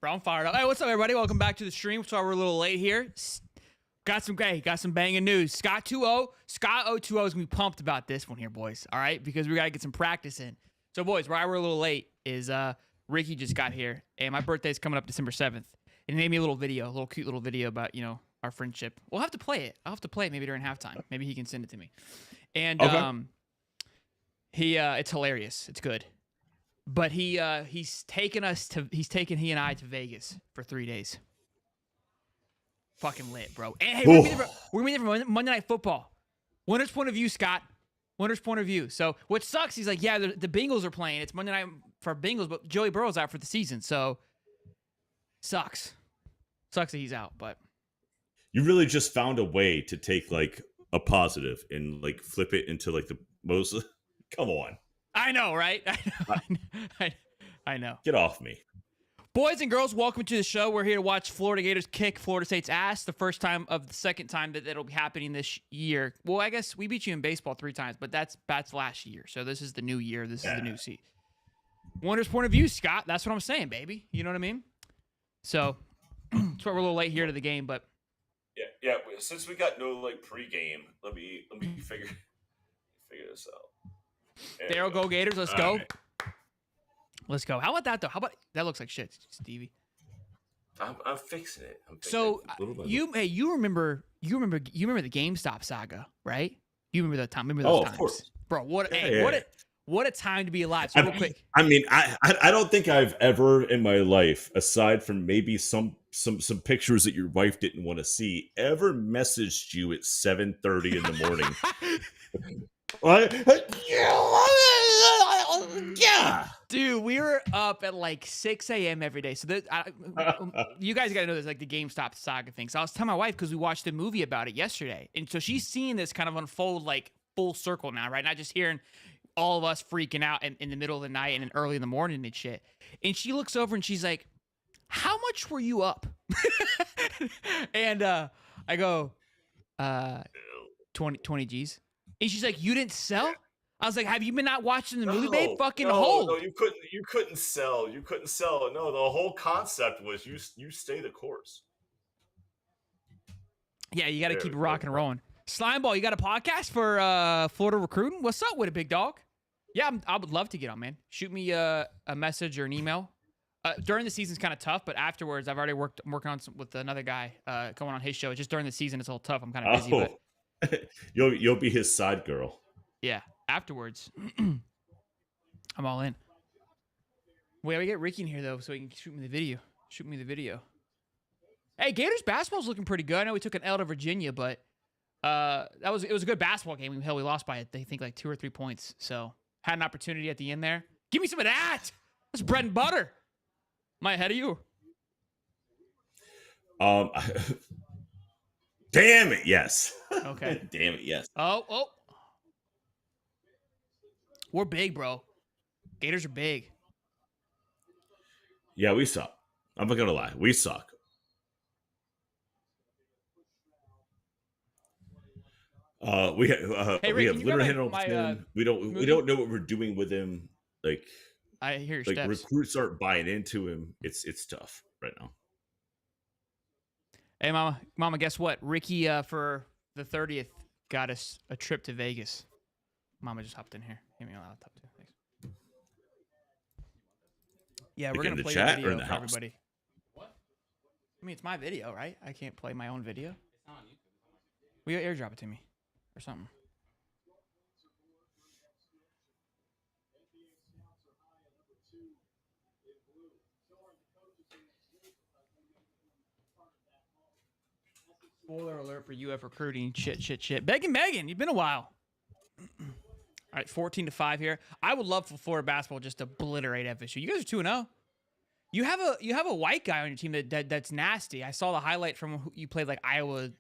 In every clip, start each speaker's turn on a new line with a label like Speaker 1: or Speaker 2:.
Speaker 1: bro. I'm fired up. Hey, what's up, everybody? Welcome back to the stream. Sorry we're a little late here. Got some banging news. Scott 2-0. Scott 0-2-0 is going to be pumped about this one here, boys. All right? Because we got to get some practice in. So, boys, why we're a little late is Ricky just got here, and my birthday's coming up December 7th. And he made me a little cute little video about, our friendship. We'll have to play it. I'll have to play it maybe during halftime. Maybe he can send it to me. And
Speaker 2: okay.
Speaker 1: it's hilarious. It's good. But he's taken he and I to Vegas for 3 days. Fucking lit, bro. And hey, we're gonna be there for Monday Night Football. Winner's point of view, Scott. Winner's point of view. So what sucks? He's like, yeah, the Bengals are playing. It's Monday night for Bengals, but Joey Burrow's out for the season. So sucks. Sucks that he's out. But
Speaker 2: you really just found a way to take like a positive and like flip it into like the most. Come on.
Speaker 1: I know, right? I know.
Speaker 2: Get off me.
Speaker 1: Boys and girls, welcome to the show. We're here to watch Florida Gators kick Florida State's ass. The first time of the second time that it'll be happening this year. Well, I guess we beat you in baseball 3 times, but that's last year. So this is the new year. This is the new seat. Winner's point of view, Scott. That's what I'm saying, baby. You know what I mean? So that's why we're a little late here to the game, but
Speaker 3: yeah. Since we got no like pregame, let me figure this out.
Speaker 1: There we go, Gators. Let's go. Right. Let's go. How about that though? How about that? Looks like shit, Stevie.
Speaker 3: I'm fixing it.
Speaker 1: So you remember the GameStop saga, right? You remember that time? Remember those times,
Speaker 2: of course,
Speaker 1: bro? What a time to be alive. So real quick.
Speaker 2: I mean, I don't think I've ever in my life, aside from maybe some pictures that your wife didn't want to see, ever messaged you at 7:30 in the morning. Yeah,
Speaker 1: dude, we were up at like 6 a.m. every day. So you guys got to know this, like the GameStop saga thing. So I was telling my wife because we watched a movie about it yesterday, and so she's seeing this kind of unfold like full circle now, right? Not just hearing all of us freaking out in the middle of the night and then early in the morning and shit. And she looks over and she's like, "How much were you up?" And I go, 20 G's. And she's like, "You didn't sell?" I was like, "Have you been not watching the movie, babe? Fucking hold."
Speaker 3: No, you couldn't sell. You couldn't sell. No, the whole concept was you stay the course.
Speaker 1: Yeah, you got to keep it rocking and rolling. Slimeball, you got a podcast for Florida recruiting? What's up with it, big dog? Yeah, I would love to get on, man. Shoot me a message or an email. During the season's kind of tough, but afterwards, I'm working on with another guy going on his show. Just during the season, it's a little tough. I'm kind of busy. But
Speaker 2: you'll be his side girl.
Speaker 1: Yeah. Afterwards, I'm all in. Wait, we get Ricky in here though, so he can shoot me the video. Hey, Gators basketball's looking pretty good. I know we took an L to Virginia, but it was a good basketball game. Hell, we lost by I think like 2 or 3 points. So had an opportunity at the end there. Give me some of that. That's bread and butter. Am I ahead of you?
Speaker 2: Damn it, yes.
Speaker 1: Okay.
Speaker 2: Damn it, yes.
Speaker 1: Oh. We're big, bro. Gators are big.
Speaker 2: Yeah, we suck. I'm not gonna lie, we suck. We have literally hit on him. We don't know what we're doing with him. Like
Speaker 1: I hear your
Speaker 2: like
Speaker 1: steps.
Speaker 2: Recruits aren't buying into him. It's tough right now.
Speaker 1: Hey, mama, guess what? Ricky for the 30th got us a trip to Vegas. Mama just hopped in here. Give me a laptop too. Thanks. Yeah, we're gonna play the video for everybody. What? I mean, it's my video, right? I can't play my own video. It's not on YouTube. Will you airdrop it to me or something? Spoiler alert for UF recruiting. Shit. Megan, you've been a while. All right, 14-5 here. I would love for Florida basketball just to obliterate FSU. You guys are 2-0. You have a white guy on your team that's nasty. I saw the highlight from who you played like Iowa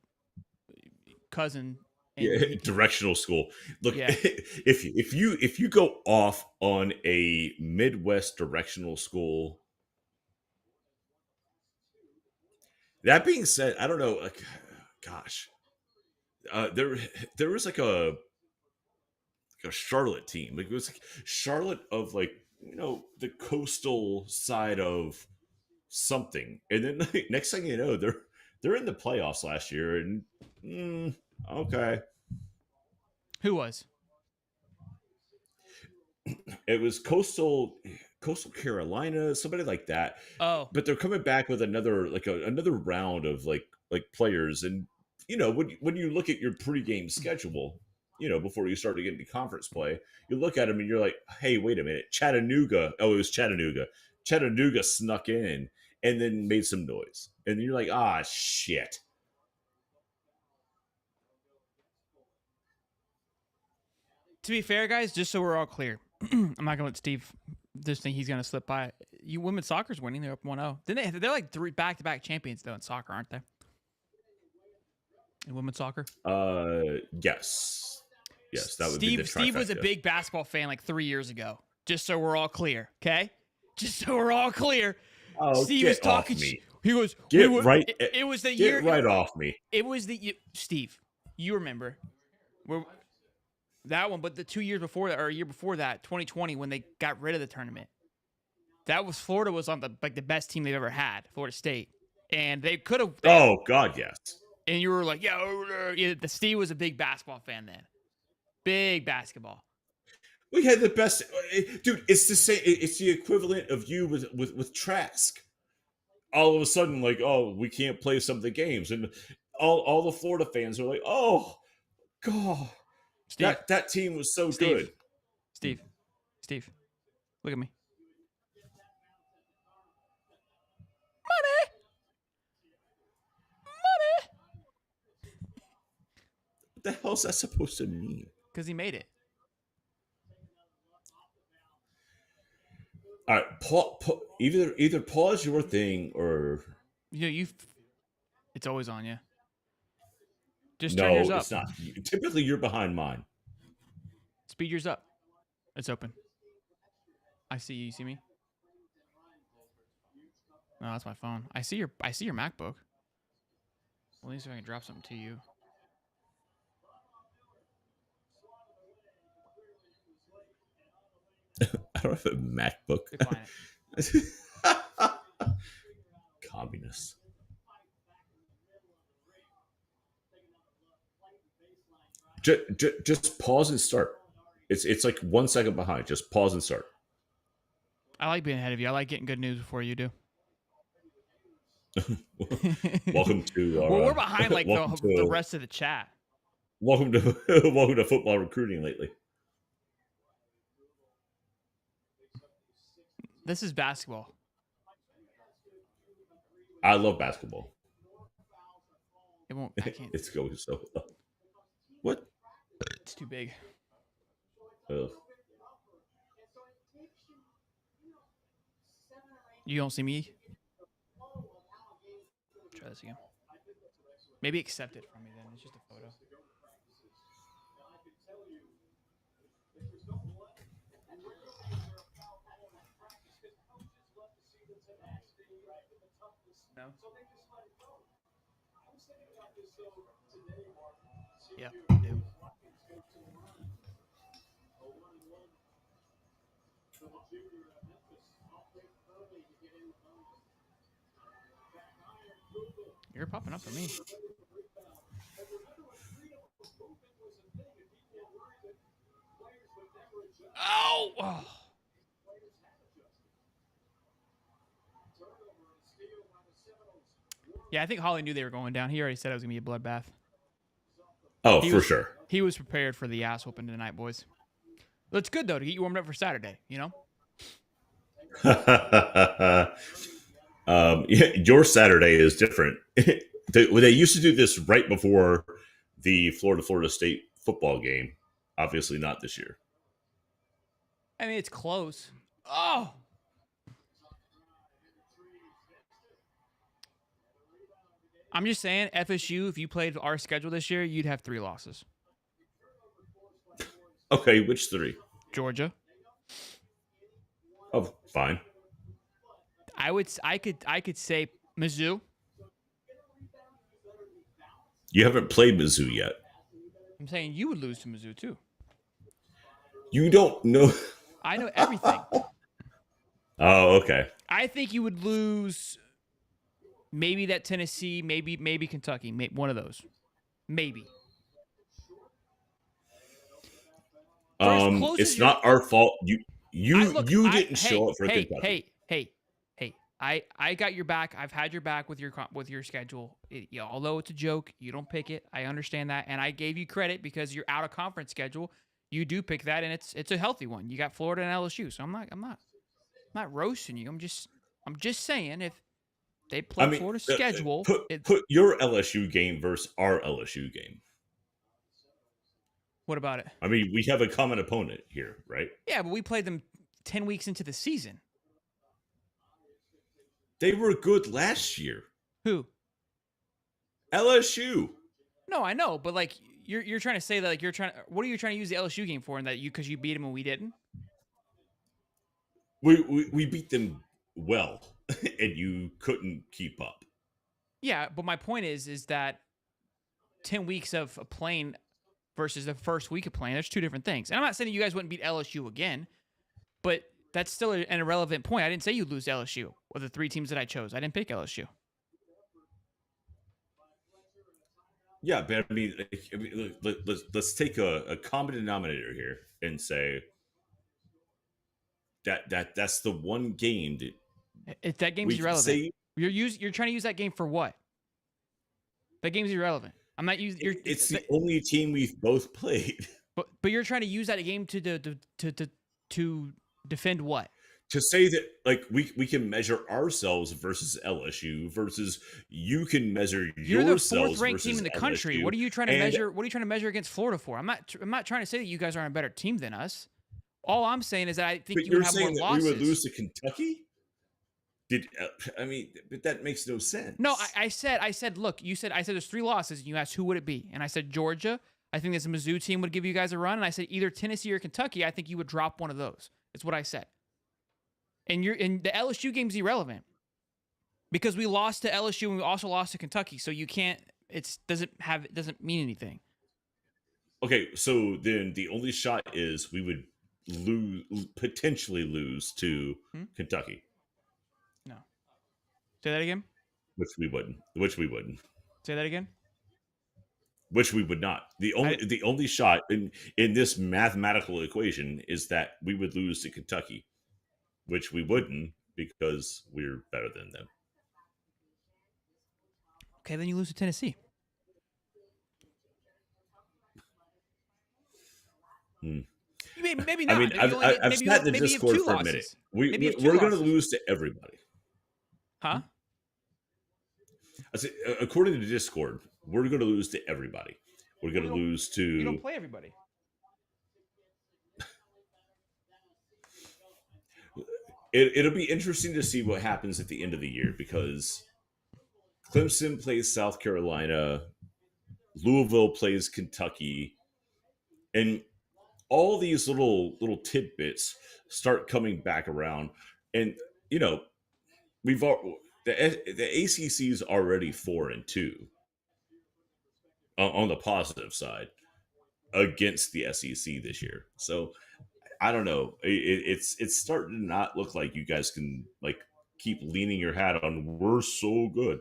Speaker 1: cousin.
Speaker 2: Yeah, directional school. Look, yeah. if you go off on a Midwest directional school. That being said, I don't know. Like, gosh, there was like a Charlotte team. Like it was like Charlotte of like the coastal side of something. And then next thing you know, they're in the playoffs last year, and okay,
Speaker 1: Who was?
Speaker 2: it was Coastal Carolina, somebody like that.
Speaker 1: Oh,
Speaker 2: But they're coming back with another round of players, and when you look at your pregame schedule, before you start to get into conference play, you look at them and you're like, hey, wait a minute, Chattanooga. Oh, it was Chattanooga. Chattanooga snuck in and then made some noise, and you're like, ah, shit.
Speaker 1: to be fair, guys, just so we're all clear, I'm not gonna let Steve just think he's gonna slip by. You women's soccer's winning. They're up 1-0. Didn't they? They're like 3 back-to-back champions though in soccer, aren't they? In women's soccer.
Speaker 2: Yes, that would be the trifecta.
Speaker 1: Steve was a big basketball fan like 3 years ago. Just so we're all clear, okay? Just so we're all clear.
Speaker 2: Oh,
Speaker 1: Steve
Speaker 2: get
Speaker 1: was talking.
Speaker 2: off me.
Speaker 1: He goes,
Speaker 2: Get right.
Speaker 1: It was the
Speaker 2: Get
Speaker 1: year.
Speaker 2: right off me.
Speaker 1: It was Steve. You remember? Where that one, but the 2 years before that, or a year before that, 2020, when they got rid of the tournament. That was Florida was on the best team they've ever had, Florida State, and they could have.
Speaker 2: Oh God, yes.
Speaker 1: And you were like, yeah, the Steve was a big basketball fan then. Big basketball.
Speaker 2: We had the best, dude. It's the same. It's the equivalent of you with Trask. All of a sudden, like, oh, we can't play some of the games, and all the Florida fans are like, oh, God,
Speaker 1: Steve,
Speaker 2: that team was so good.
Speaker 1: Steve, look at me. Money.
Speaker 2: What the hell is that supposed to mean?
Speaker 1: Because he made it.
Speaker 2: All right, either pause your thing or
Speaker 1: it's always on you. Just
Speaker 2: no,
Speaker 1: turn yours up.
Speaker 2: it's not. Typically, you're behind mine.
Speaker 1: Speed yours up. It's open. I see you. You see me? No, that's my phone. I see your MacBook. Well, at least if I can drop something to you.
Speaker 2: I don't have a MacBook.
Speaker 1: Decline it.
Speaker 2: Communist. Just pause and start. It's like 1 second behind. Just pause and start.
Speaker 1: I like being ahead of you. I like getting good news before you do.
Speaker 2: Welcome to.
Speaker 1: Well, we're behind like the rest of the chat.
Speaker 2: Welcome to football recruiting lately.
Speaker 1: This is basketball.
Speaker 2: I love basketball.
Speaker 1: It won't. I can't.
Speaker 2: It's going so. What?
Speaker 1: It's too big.
Speaker 2: Ugh.
Speaker 1: You don't see me? Try this again. Maybe accept it from me then. It's just a photo. No? Yeah, I do. You're popping up for me. Oh! Yeah, I think Holly knew they were going down. He already said it was going to be a bloodbath.
Speaker 2: Oh, for sure.
Speaker 1: He was prepared for the ass whooping tonight, boys. It's good, though, to get you warmed up for Saturday, you know?
Speaker 2: Yeah, your Saturday is different. They used to do this right before the Florida State football game. Obviously not this year.
Speaker 1: I mean, it's close. Oh! I'm just saying, FSU, if you played our schedule this year, you'd have 3 losses.
Speaker 2: Okay, which 3?
Speaker 1: Georgia.
Speaker 2: Oh, fine.
Speaker 1: I could say Mizzou.
Speaker 2: You haven't played Mizzou yet.
Speaker 1: I'm saying you would lose to Mizzou too.
Speaker 2: You don't know.
Speaker 1: I know everything.
Speaker 2: Oh, okay.
Speaker 1: I think you would lose maybe that Tennessee, maybe Kentucky, one of those. Maybe. For as close as
Speaker 2: It's
Speaker 1: you're
Speaker 2: not our fault. You didn't show
Speaker 1: hey,
Speaker 2: up for
Speaker 1: hey,
Speaker 2: Kentucky.
Speaker 1: hey, hey, hey. I got your back. I've had your back with your schedule. Although it's a joke, you don't pick it. I understand that, and I gave you credit because your out of conference schedule, you do pick that, and it's a healthy one. You got Florida and LSU, so I'm not roasting you. I'm just saying if they
Speaker 2: I
Speaker 1: played
Speaker 2: mean,
Speaker 1: Florida's schedule,
Speaker 2: put your LSU game versus our LSU game.
Speaker 1: what about it?
Speaker 2: I mean, we have a common opponent here, right?
Speaker 1: Yeah, but we played them 10 weeks into the season.
Speaker 2: They were good last year.
Speaker 1: Who?
Speaker 2: LSU.
Speaker 1: No, I know, but like you're trying to say that like you're trying. What are you trying to use the LSU game for? And that because you beat them and we didn't?
Speaker 2: We beat them well, and you couldn't keep up.
Speaker 1: Yeah, but my point is that 10 weeks of playing versus the first week of playing, there's two different things. And I'm not saying you guys wouldn't beat LSU again, but that's still an irrelevant point. I didn't say you'd lose to LSU or the three teams that I chose. I didn't pick LSU.
Speaker 2: Yeah, but I mean, let's take a common denominator here and say that's the one game that
Speaker 1: If that game's
Speaker 2: we can
Speaker 1: irrelevant,
Speaker 2: say
Speaker 1: you're trying to use that game for what? That game's irrelevant. I'm not using.
Speaker 2: it's the only team we've both played.
Speaker 1: But you're trying to use that game to defend what?
Speaker 2: To say that like we can measure ourselves versus LSU versus you can measure
Speaker 1: You're the
Speaker 2: yourselves
Speaker 1: fourth ranked team in the
Speaker 2: versus
Speaker 1: country.
Speaker 2: LSU,
Speaker 1: What are you trying to
Speaker 2: and-
Speaker 1: measure? What are you trying to measure against Florida for? I'm not trying to say that you guys aren't a better team than us. All I'm saying is that I think
Speaker 2: But
Speaker 1: you
Speaker 2: you're
Speaker 1: would have more
Speaker 2: saying that
Speaker 1: losses.
Speaker 2: we would lose to Kentucky? I mean, but that makes no sense.
Speaker 1: No, I said, look, I said there's 3 losses, and you asked who would it be, and I said Georgia. I think this Mizzou team would give you guys a run, and I said either Tennessee or Kentucky. I think you would drop one of those. That's what I said. And the LSU game's irrelevant because we lost to LSU and we also lost to Kentucky. So you can't. It doesn't mean anything.
Speaker 2: Okay, so then the only shot is we would potentially lose to Kentucky.
Speaker 1: No. Say that again.
Speaker 2: Which we wouldn't. Which we wouldn't.
Speaker 1: Say that again.
Speaker 2: Which we would not. The only shot in this mathematical equation is that we would lose to Kentucky, which we wouldn't because we're better than them.
Speaker 1: Okay, then you lose to Tennessee. Maybe not.
Speaker 2: I mean, I've sat in the Discord for a minute. We're going to lose to everybody.
Speaker 1: Huh?
Speaker 2: I say, according to Discord, we're going to lose to everybody. We're going to lose to.
Speaker 1: You don't play everybody.
Speaker 2: It'll be interesting to see what happens at the end of the year because Clemson plays South Carolina, Louisville plays Kentucky, and all these little tidbits start coming back around. And you know, the ACC is already 4-2 on the positive side against the SEC this year. So I don't know. It's starting to not look like you guys can like keep leaning your hat on. We're so good.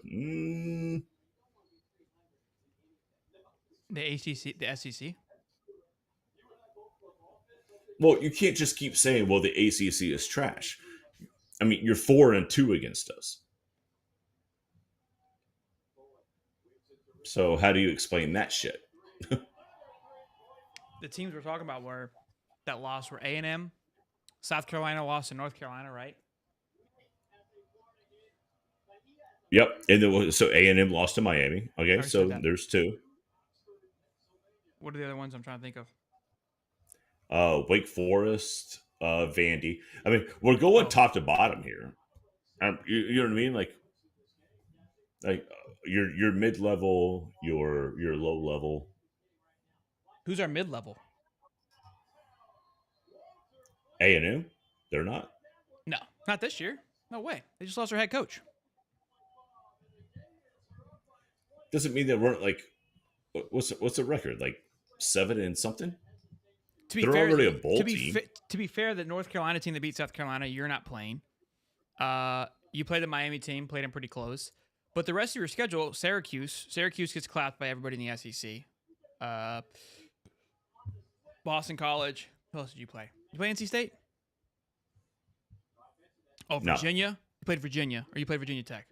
Speaker 1: The ACC, the SEC.
Speaker 2: Well, you can't just keep saying, "Well, the ACC is trash." I mean, you're 4-2 against us. So how do you explain that shit?
Speaker 1: The teams we're talking about that lost were A&M, South Carolina lost to North Carolina, right?
Speaker 2: Yep, and so A&M lost to Miami. Okay,
Speaker 1: already
Speaker 2: so
Speaker 1: said that.
Speaker 2: there's 2.
Speaker 1: What are the other ones I'm trying to think of?
Speaker 2: Wake Forest, Vandy. I mean, we're going top to bottom here. You know what I mean? Like your mid level, your low level.
Speaker 1: Who's our mid-level?
Speaker 2: A&M, they're not.
Speaker 1: No, not this year. No way. They just lost their head coach.
Speaker 2: Doesn't mean they weren't like. What's the record? Like 7 and something.
Speaker 1: To be
Speaker 2: They're
Speaker 1: fair,
Speaker 2: already a bowl team.
Speaker 1: To be fair, the North Carolina team that beat South Carolina, you're not playing. You played the Miami team, played them pretty close. But the rest of your schedule, Syracuse gets clapped by everybody in the SEC. Boston College. Who else did you play? You play NC State? Oh,
Speaker 2: No.
Speaker 1: Virginia? You played Virginia, or you played Virginia Tech?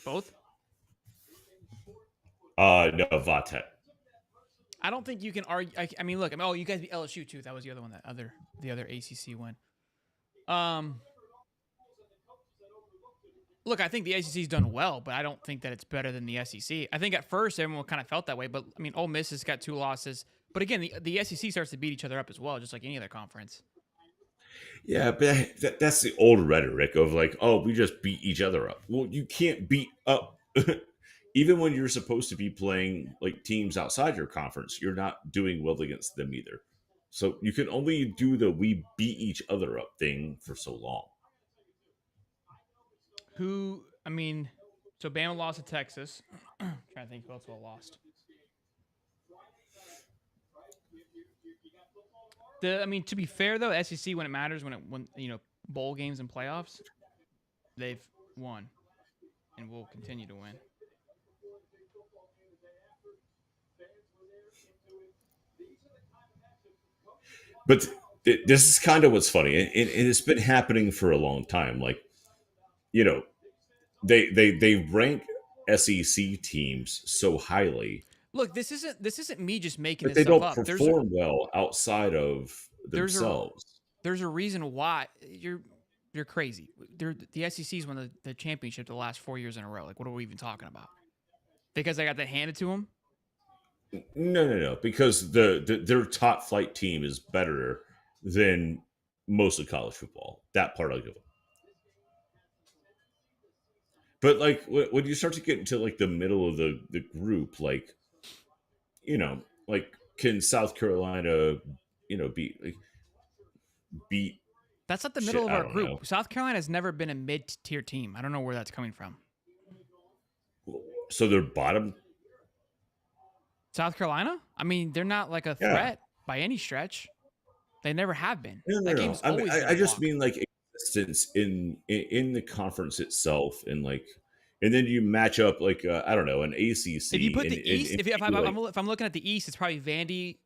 Speaker 1: Both?
Speaker 2: No, Vatek.
Speaker 1: I don't think you can argue. I mean, look. Oh, you guys beat LSU too. That was the other one. The other ACC win. Look, I think the ACC's done well, but I don't think that it's better than the SEC. I think at first everyone kind of felt that way, but I mean, Ole Miss has got 2 losses. But again, the SEC starts to beat each other up as well, just like any other conference.
Speaker 2: Yeah, but that's the old rhetoric of like, oh, we just beat each other up. Well, you can't beat up. Even when you're supposed to be playing like teams outside your conference, you're not doing well against them either. So you can only do the we beat each other up thing for so long.
Speaker 1: So Bama lost to Texas. Trying to think who else lost. To be fair though, SEC when it matters, when bowl games and playoffs, they've won, and will continue to win.
Speaker 2: But this is kind of what's funny, and it's been happening for a long time. Like, they rank SEC teams so highly.
Speaker 1: Look, this isn't me just making
Speaker 2: but
Speaker 1: this
Speaker 2: they don't
Speaker 1: up.
Speaker 2: perform well outside of themselves.
Speaker 1: There's a reason why you're crazy. The SEC's won the championship the last 4 years in a row. Like, what are we even talking about? Because I got that handed to them?
Speaker 2: No. Because their top flight team is better than most of college football. That part I'll give them. But like when you start to get into like the middle of the group, like like can South Carolina, beat?
Speaker 1: That's not the middle of our group. Know. South Carolina has never been a mid-tier team. I don't know where that's coming from.
Speaker 2: So they're bottom.
Speaker 1: South Carolina? I mean, they're not like a threat by any stretch. They never have been.
Speaker 2: No. I just mean like existence in the conference itself, and then you match up like I don't know, an ACC.
Speaker 1: If you put the East, if I'm looking at the East, it's probably Vandy,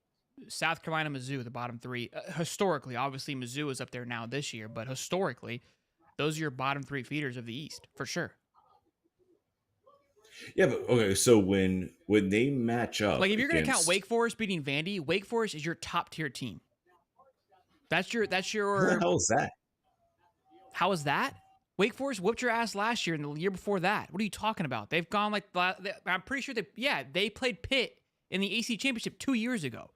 Speaker 1: South Carolina, Mizzou, the bottom 3. Historically, obviously Mizzou is up there now this year, but historically, those are your bottom 3 feeders of the East for sure.
Speaker 2: Yeah, but okay. So when they match up,
Speaker 1: like if you're going to count Wake Forest beating Vandy, Wake Forest is your top tier team. That's your.
Speaker 2: How the hell is that?
Speaker 1: How is that? Wake Forest whooped your ass last year and the year before that. What are you talking about? They've gone like I'm pretty sure they played Pitt in the AC Championship 2 years ago.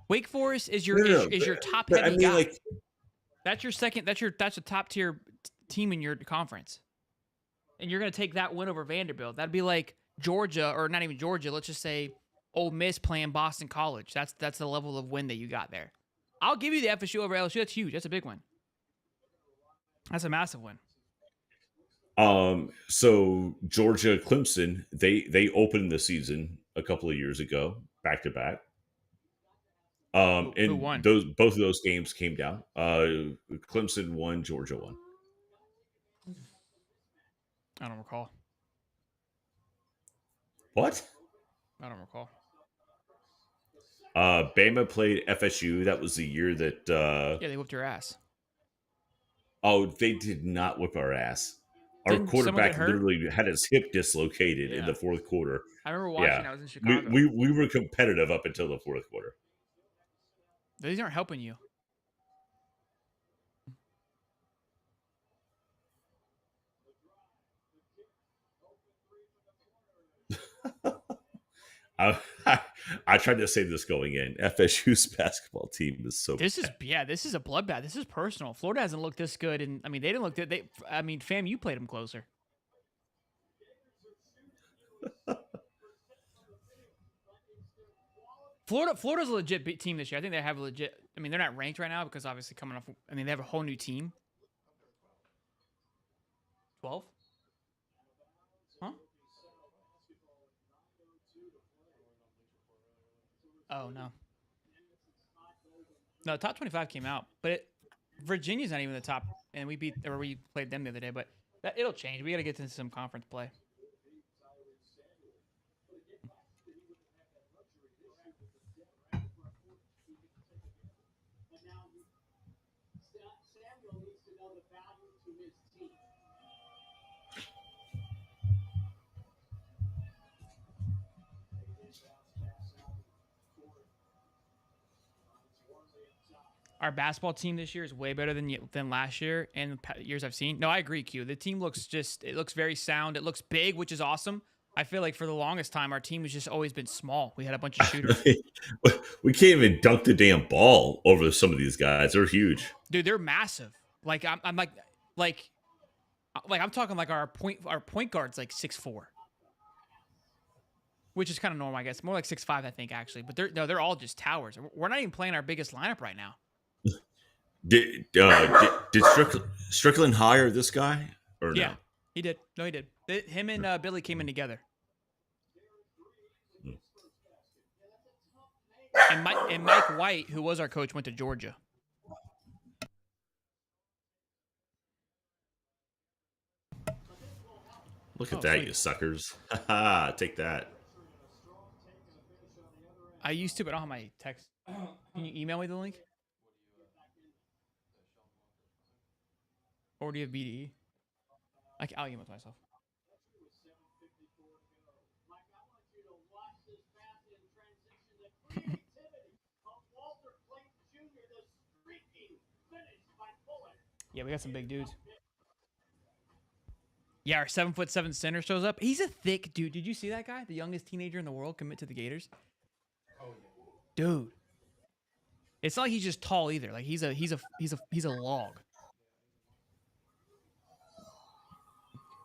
Speaker 1: Wake Forest is your your top heavy guy. Like, that's your second. That's a top tier team in your conference, and you're going to take that win over Vanderbilt. That'd be like Georgia, or not even Georgia. Let's just say Ole Miss playing Boston College. That's the level of win that you got there. I'll give you the FSU over LSU. That's huge. That's a big win. That's a massive win.
Speaker 2: So Georgia, Clemson, they opened the season a couple of years ago, back to back. Who won? Both of those games came down. Clemson won, Georgia won.
Speaker 1: I don't recall.
Speaker 2: What?
Speaker 1: I don't recall.
Speaker 2: Bama played FSU. That was the year that
Speaker 1: yeah, they whooped your ass.
Speaker 2: Oh, they did not whip our ass. Our quarterback literally had his hip dislocated in the fourth quarter.
Speaker 1: I remember watching. I was in Chicago.
Speaker 2: We were competitive up until the fourth quarter.
Speaker 1: These aren't helping you.
Speaker 2: I tried to say this going in. FSU's basketball team is so
Speaker 1: This is a bloodbath. This is personal. Florida hasn't looked this good, and I mean they didn't look good. Fam, you played them closer. Florida's a legit team this year. I think they have a legit. I mean, they're not ranked right now because obviously coming off. I mean, they have a whole new team. 12? Huh? Oh no. No, top 25 came out, but Virginia's not even the top, and we played them the other day, but it'll change. We got to get into some conference play. Our basketball team this year is way better than last year and the years I've seen. No, I agree, Q. The team looks very sound. It looks big, which is awesome. I feel like for the longest time, our team has just always been small. We had a bunch of shooters.
Speaker 2: We can't even dunk the damn ball over some of these guys. They're huge.
Speaker 1: Dude, they're massive. Like I'm talking like our point guard's like 6'4", which is kind of normal, I guess. More like 6'5", I think, actually. But they're all just towers. We're not even playing our biggest lineup right now.
Speaker 2: Did Strickland hire this guy or no?
Speaker 1: Yeah, he did. No, he did. Him and Billy came in together. And Mike White, who was our coach, went to Georgia.
Speaker 2: Look at that, sweet. You suckers. Take that.
Speaker 1: I used to, but I don't have my text. Can you email me the link? Or do you have BDE? I'll email it to myself. Yeah, we got some big dudes. Yeah, our 7'7" center shows up. He's a thick dude. Did you see that guy? The youngest teenager in the world commit to the Gators. Oh yeah. Dude. It's not like he's just tall either. Like he's a log.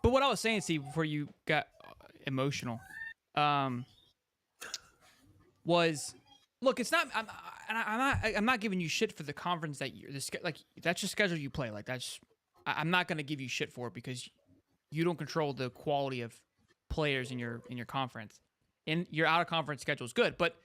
Speaker 1: But what I was saying, Steve, before you got emotional, was, look, it's not. I'm not giving you shit for the conference that you're like. That's your schedule you play. Like I'm not gonna give you shit for it because you don't control the quality of players in your conference, and your out of conference schedule is good, but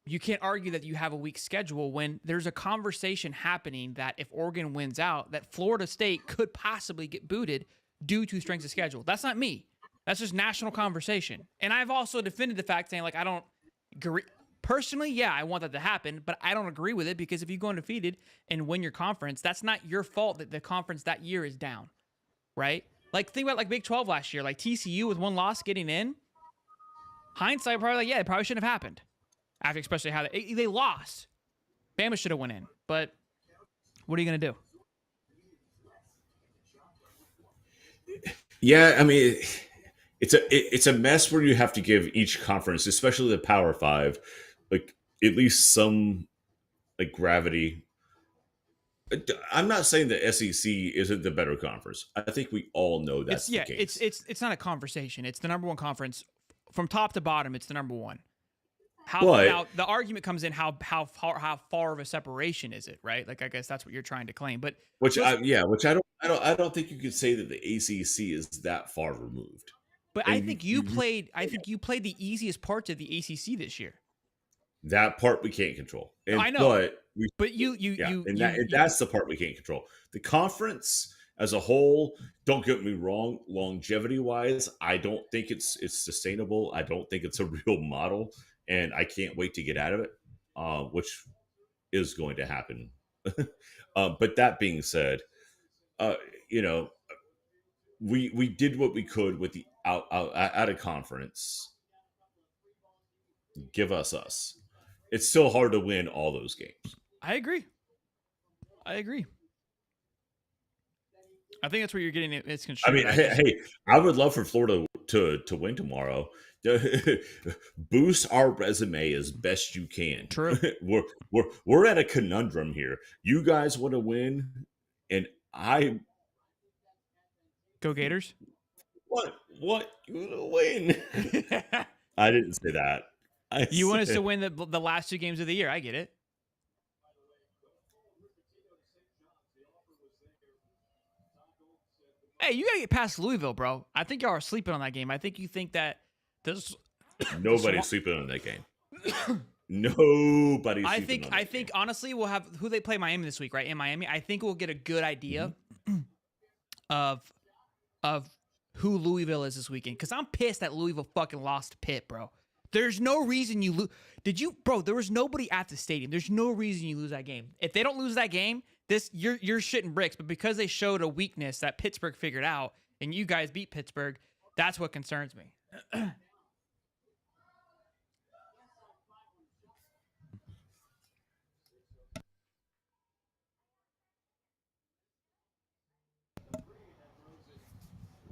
Speaker 1: you can't argue that you have a weak schedule when there's a conversation happening that if Oregon wins out, that Florida State could possibly get booted due to strength of schedule. That's not me. That's just national conversation. And I've also defended the fact saying, like, I don't agree. Personally, yeah, I want that to happen, but I don't agree with it because if you go undefeated and win your conference, that's not your fault that the conference that year is down, right? Like, think about, like, Big 12 last year. Like, TCU with one loss getting in. Hindsight, probably like, yeah, it probably shouldn't have happened. After especially how they lost. Bama should have went in. But what are you going to do?
Speaker 2: Yeah, I mean, it's a mess where you have to give each conference, especially the Power Five, like at least some like gravity. I'm not saying the SEC isn't the better conference. I think we all know that's the case.
Speaker 1: It's not a conversation. It's the number one conference from top to bottom. It's the number one. Now the argument comes in how far of a separation is it, right? Like I guess that's what you're trying to claim, but
Speaker 2: I don't think you could say that the ACC is that far removed.
Speaker 1: But and I think you played the easiest parts of the ACC this year.
Speaker 2: That part we can't control. And,
Speaker 1: I know, but
Speaker 2: that's the part we can't control. The conference as a whole, don't get me wrong, longevity wise, I don't think it's sustainable. I don't think it's a real model. And I can't wait to get out of it, which is going to happen. But that being said, we did what we could with the out of conference. Give us. It's still hard to win all those games.
Speaker 1: I agree. I think that's where you're getting it's construed.
Speaker 2: I mean, hey, I would love for Florida to win tomorrow. Boost our resume as best you can.
Speaker 1: True.
Speaker 2: We're at a conundrum here. You guys want to win, and I
Speaker 1: go Gators.
Speaker 2: What you want to win? I didn't say that.
Speaker 1: You want us to win the last two games of the year. I get it. Hey, you gotta get past Louisville, bro. I think y'all are sleeping on that game. I think you think that there's
Speaker 2: nobody's sleeping on that game. Nobody's
Speaker 1: I
Speaker 2: sleeping
Speaker 1: think
Speaker 2: on that
Speaker 1: I think
Speaker 2: game.
Speaker 1: honestly we'll have who they play Miami this week, right? In Miami, I think we'll get a good idea of who Louisville is this weekend. Because I'm pissed that Louisville fucking lost to Pitt, bro. There's no reason you lose. Did you, bro? There was nobody at the stadium. There's no reason you lose that game. If they don't lose that game, you're shitting bricks. But because they showed a weakness that Pittsburgh figured out, and you guys beat Pittsburgh, that's what concerns me.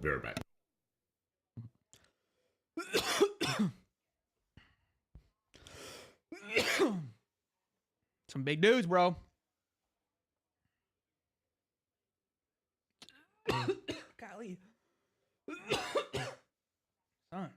Speaker 2: Be right back.
Speaker 1: Some big dudes, bro. Golly. Son.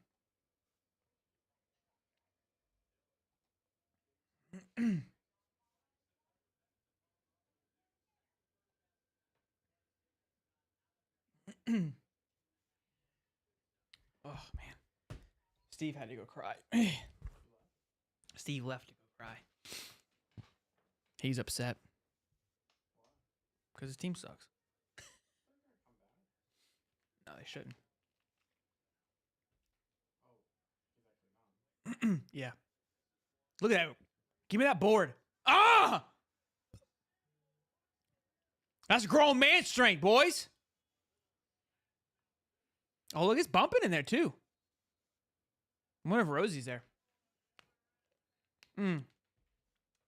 Speaker 1: Oh, man. Steve had to go cry. Steve left to go cry. He's upset. Because his team sucks. No, they shouldn't. Yeah. Look at that. Give me that board. Ah! That's grown man strength, boys. Oh, look, it's bumping in there, too. I wonder if Rosie's there. If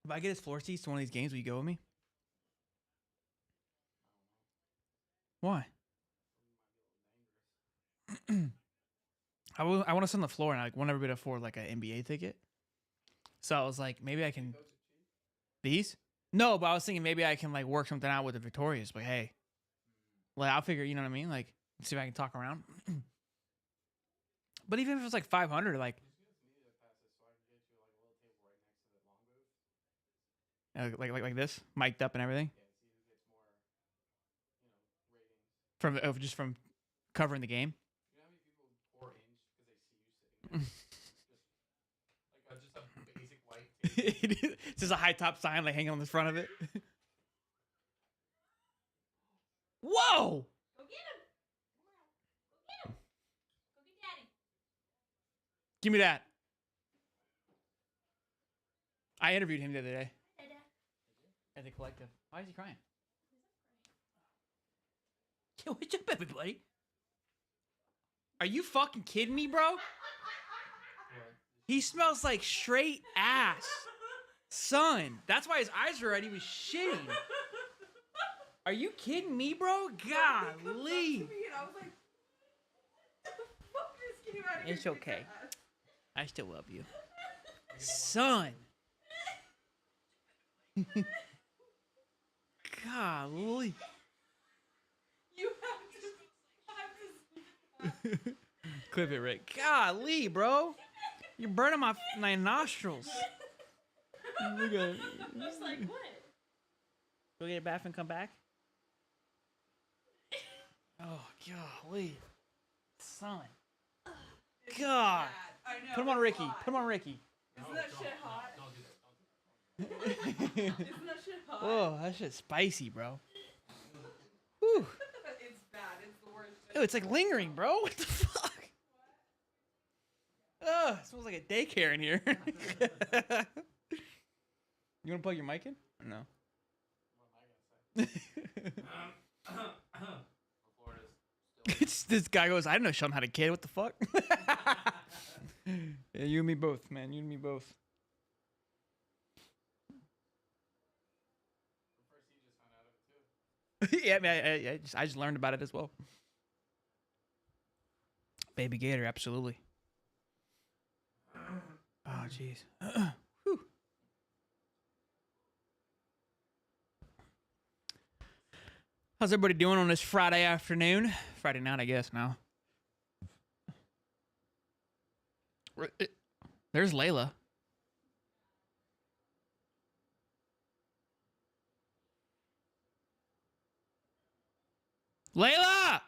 Speaker 1: I get his floor seats to one of these games, will you go with me? Why? I want to sit on the floor, and I want everybody to afford like an NBA ticket. So I was like, maybe I can. These? No, but I was thinking maybe I can like work something out with the Victorias. Like, hey, like I'll figure. You know what I mean? Like, see if I can talk around. But even if it's like 500, like. Like this, mic'd up and everything. From just from covering the game. It's just a high top sign like hanging on the front of it. Whoa!
Speaker 4: Go get him! Go get him! Go get Daddy!
Speaker 1: Give me that. I interviewed him the other day at the collective. Why is he crying? Yo, what's up, everybody? Are you fucking kidding me, bro? He smells like straight ass. Son, that's why his eyes were red. He was shitting. Are you kidding me, bro? Golly. It's okay. I still love you. Son. Golly.
Speaker 4: You have to
Speaker 1: Clip it, Rick. Golly, bro. You're burning my nostrils. Look at it.
Speaker 4: Just like what?
Speaker 1: Go get a bath and come back. Oh, golly. Son. God.
Speaker 4: I know.
Speaker 1: Put him on Ricky. Put him on Ricky.
Speaker 4: Isn't that shit hot?
Speaker 1: Don't do that.
Speaker 4: Isn't that shit hot?
Speaker 1: Oh, that shit's spicy, bro. Whew.
Speaker 4: It's bad. It's the worst.
Speaker 1: Ew, it's like lingering, bro. What the fuck? Ugh, it smells like a daycare in here. You want to plug your mic in? Or no. This guy goes, I didn't know Sean had a kid. What the fuck? Yeah, you and me both, man. You and me both. Yeah, man, I just learned about it as well. Baby Gator, absolutely. Oh, jeez. Whew. How's everybody doing on this Friday afternoon? Friday night, I guess, now. There's Layla. Layla!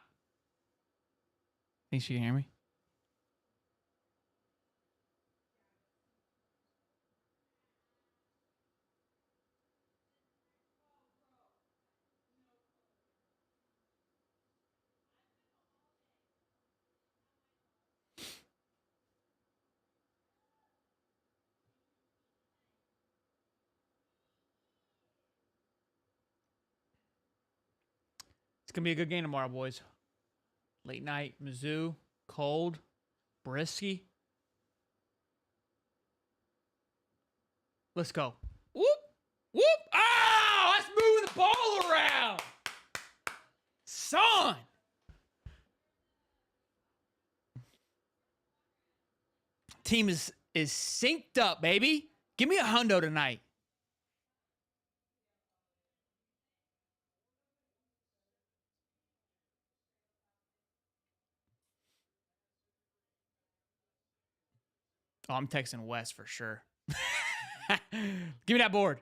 Speaker 1: Think she can hear me? going to be a good game tomorrow, boys. Late night, Mizzou, cold, brisky. Let's go. Whoop, whoop. Oh, let's move the ball around. Son. Team is synced up, baby. Give me a hundo tonight. Oh, I'm texting Wes for sure. Give me that board.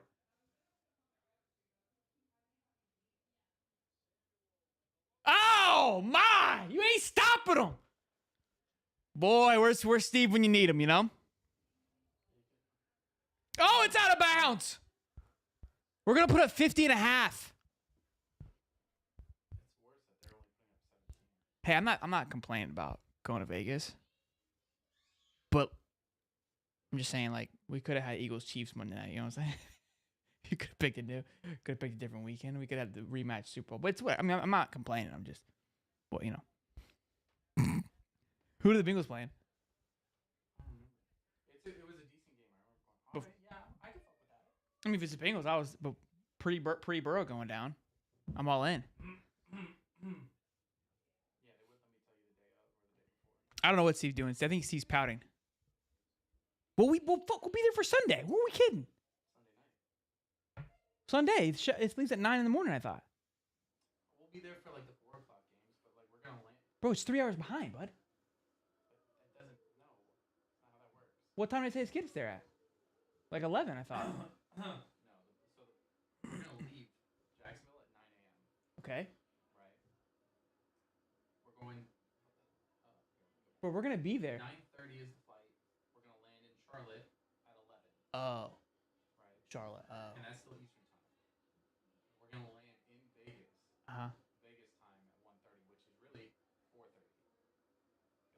Speaker 1: Oh, my. You ain't stopping him. Boy, where's Steve when you need him, you know? Oh, it's out of bounds. We're going to put up 50 and a half. Hey, I'm not complaining about going to Vegas. But I'm just saying, like, we could have had Eagles Chiefs Monday night, you know what I'm saying? You could have picked a different weekend. We could have the rematch Super Bowl. But it's what I mean, I'm not complaining. I'm just, well, you know. Who are the Bengals playing?
Speaker 5: It was a decent game. I remember. Yeah, I could fuck with that.
Speaker 1: I mean, if it's the Bengals, I was pre-Burrow going down. I'm all in.
Speaker 5: Yeah, they wouldn't let me tell you the day of or the day before.
Speaker 1: I don't know what Steve's doing. I think Steve's pouting. Well, we'll be there for Sunday. What are we kidding?
Speaker 5: Sunday night.
Speaker 1: Sunday. It leaves at 9 in the morning, I thought.
Speaker 5: We'll be there for like the 4 o'clock games, but like we're gonna land.
Speaker 1: Bro, it's 3 hours behind, bud.
Speaker 5: But that doesn't. No, that's not how that works.
Speaker 1: What time did they say his kids there at? Like 11, I thought.
Speaker 5: No, we're gonna leave Jacksonville at 9 a.m.
Speaker 1: Okay.
Speaker 5: Right. We're going.
Speaker 1: But we're going to be there.
Speaker 5: 9:30 is the flight. We're gonna land in Charlotte at 11.
Speaker 1: Oh.
Speaker 5: Right.
Speaker 1: Charlotte. Oh.
Speaker 5: And that's still Eastern time. We're gonna land in Vegas.
Speaker 1: Uh-huh.
Speaker 5: Vegas time at 1:30, which is really 4:30.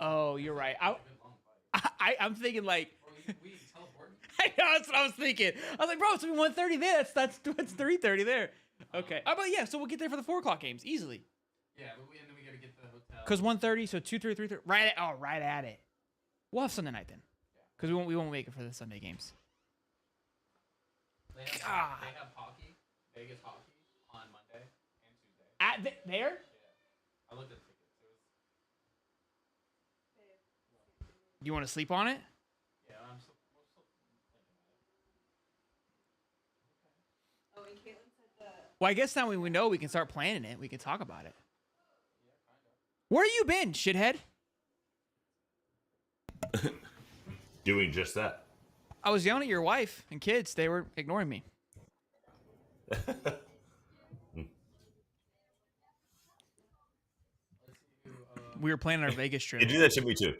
Speaker 1: Oh, you're right.
Speaker 5: That's a good long flight.
Speaker 1: I'm thinking like...
Speaker 5: Bro, we teleport.
Speaker 1: I know, that's what I was thinking. I was like, bro, it's 1:30 there. That's 3:30 there. Okay. Oh, but yeah, so we'll get there for the 4 o'clock games easily.
Speaker 5: Yeah, but and then we gotta get to the hotel.
Speaker 1: Because 1:30, so 2:30, 3:30. Right at it. We'll have Sunday night then. Because we won't make it for the Sunday games.
Speaker 5: They have,
Speaker 1: God.
Speaker 5: they have hockey, Vegas hockey, on Monday and Tuesday.
Speaker 1: At there?
Speaker 5: Yeah. I looked at the tickets. It was.
Speaker 1: You want to sleep on it?
Speaker 5: Yeah, we're still thinking about it.
Speaker 4: Oh, and Caitlin said the.
Speaker 1: Well, I guess now we know we can start planning it. We can talk about it.
Speaker 5: Yeah, kind of.
Speaker 1: Where you been, shithead?
Speaker 2: Doing just that.
Speaker 1: I was yelling at your wife and kids. They were ignoring me.
Speaker 5: Let's do
Speaker 1: We were planning our Vegas
Speaker 2: They
Speaker 1: trip.
Speaker 2: do that to me too.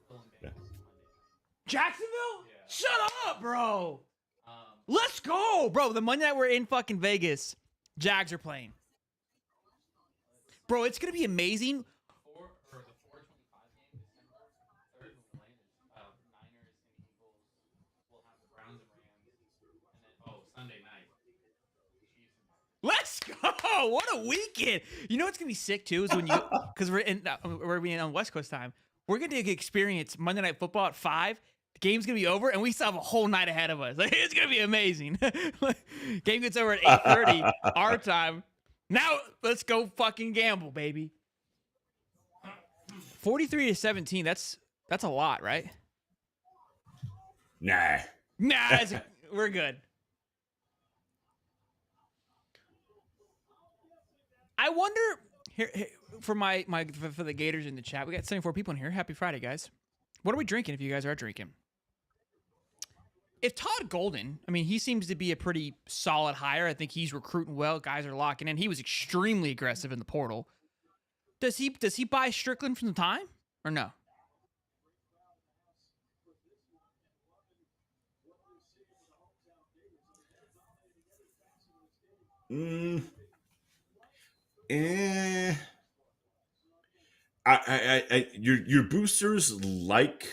Speaker 5: Jacksonville and Bengals Monday night.
Speaker 1: Jacksonville?
Speaker 5: Yeah.
Speaker 1: Shut up, bro.
Speaker 5: Um,
Speaker 1: Let's go, bro. The Monday night we're in fucking Vegas, Jags are playing. Bro, it's gonna be amazing.
Speaker 5: the 4:25 game, December 3rd, when we land is Niners and Eagles. We'll have the Browns and Rams, and then Sunday night, Chiefs and Packers.
Speaker 1: Let's go. What a weekend. You know what's gonna be sick too is when you because we're being on West Coast time. We're gonna experience Monday Night Football at 5. The game's gonna be over, and we still have a whole night ahead of us. Like, it's gonna be amazing. Game gets over at 8:30 our time. Now let's go fucking gamble, baby. 43-17. That's a lot, right?
Speaker 2: Nah.
Speaker 1: Nah, we're good. I wonder here for for the Gators in the chat. We got 74 people in here. Happy Friday, guys. What are we drinking if you guys are drinking? If Todd Golden, I mean, he seems to be a pretty solid hire. I think he's recruiting well. Guys are locking in. He was extremely aggressive in the portal. Does he buy Strickland from the time or no?
Speaker 2: Your boosters like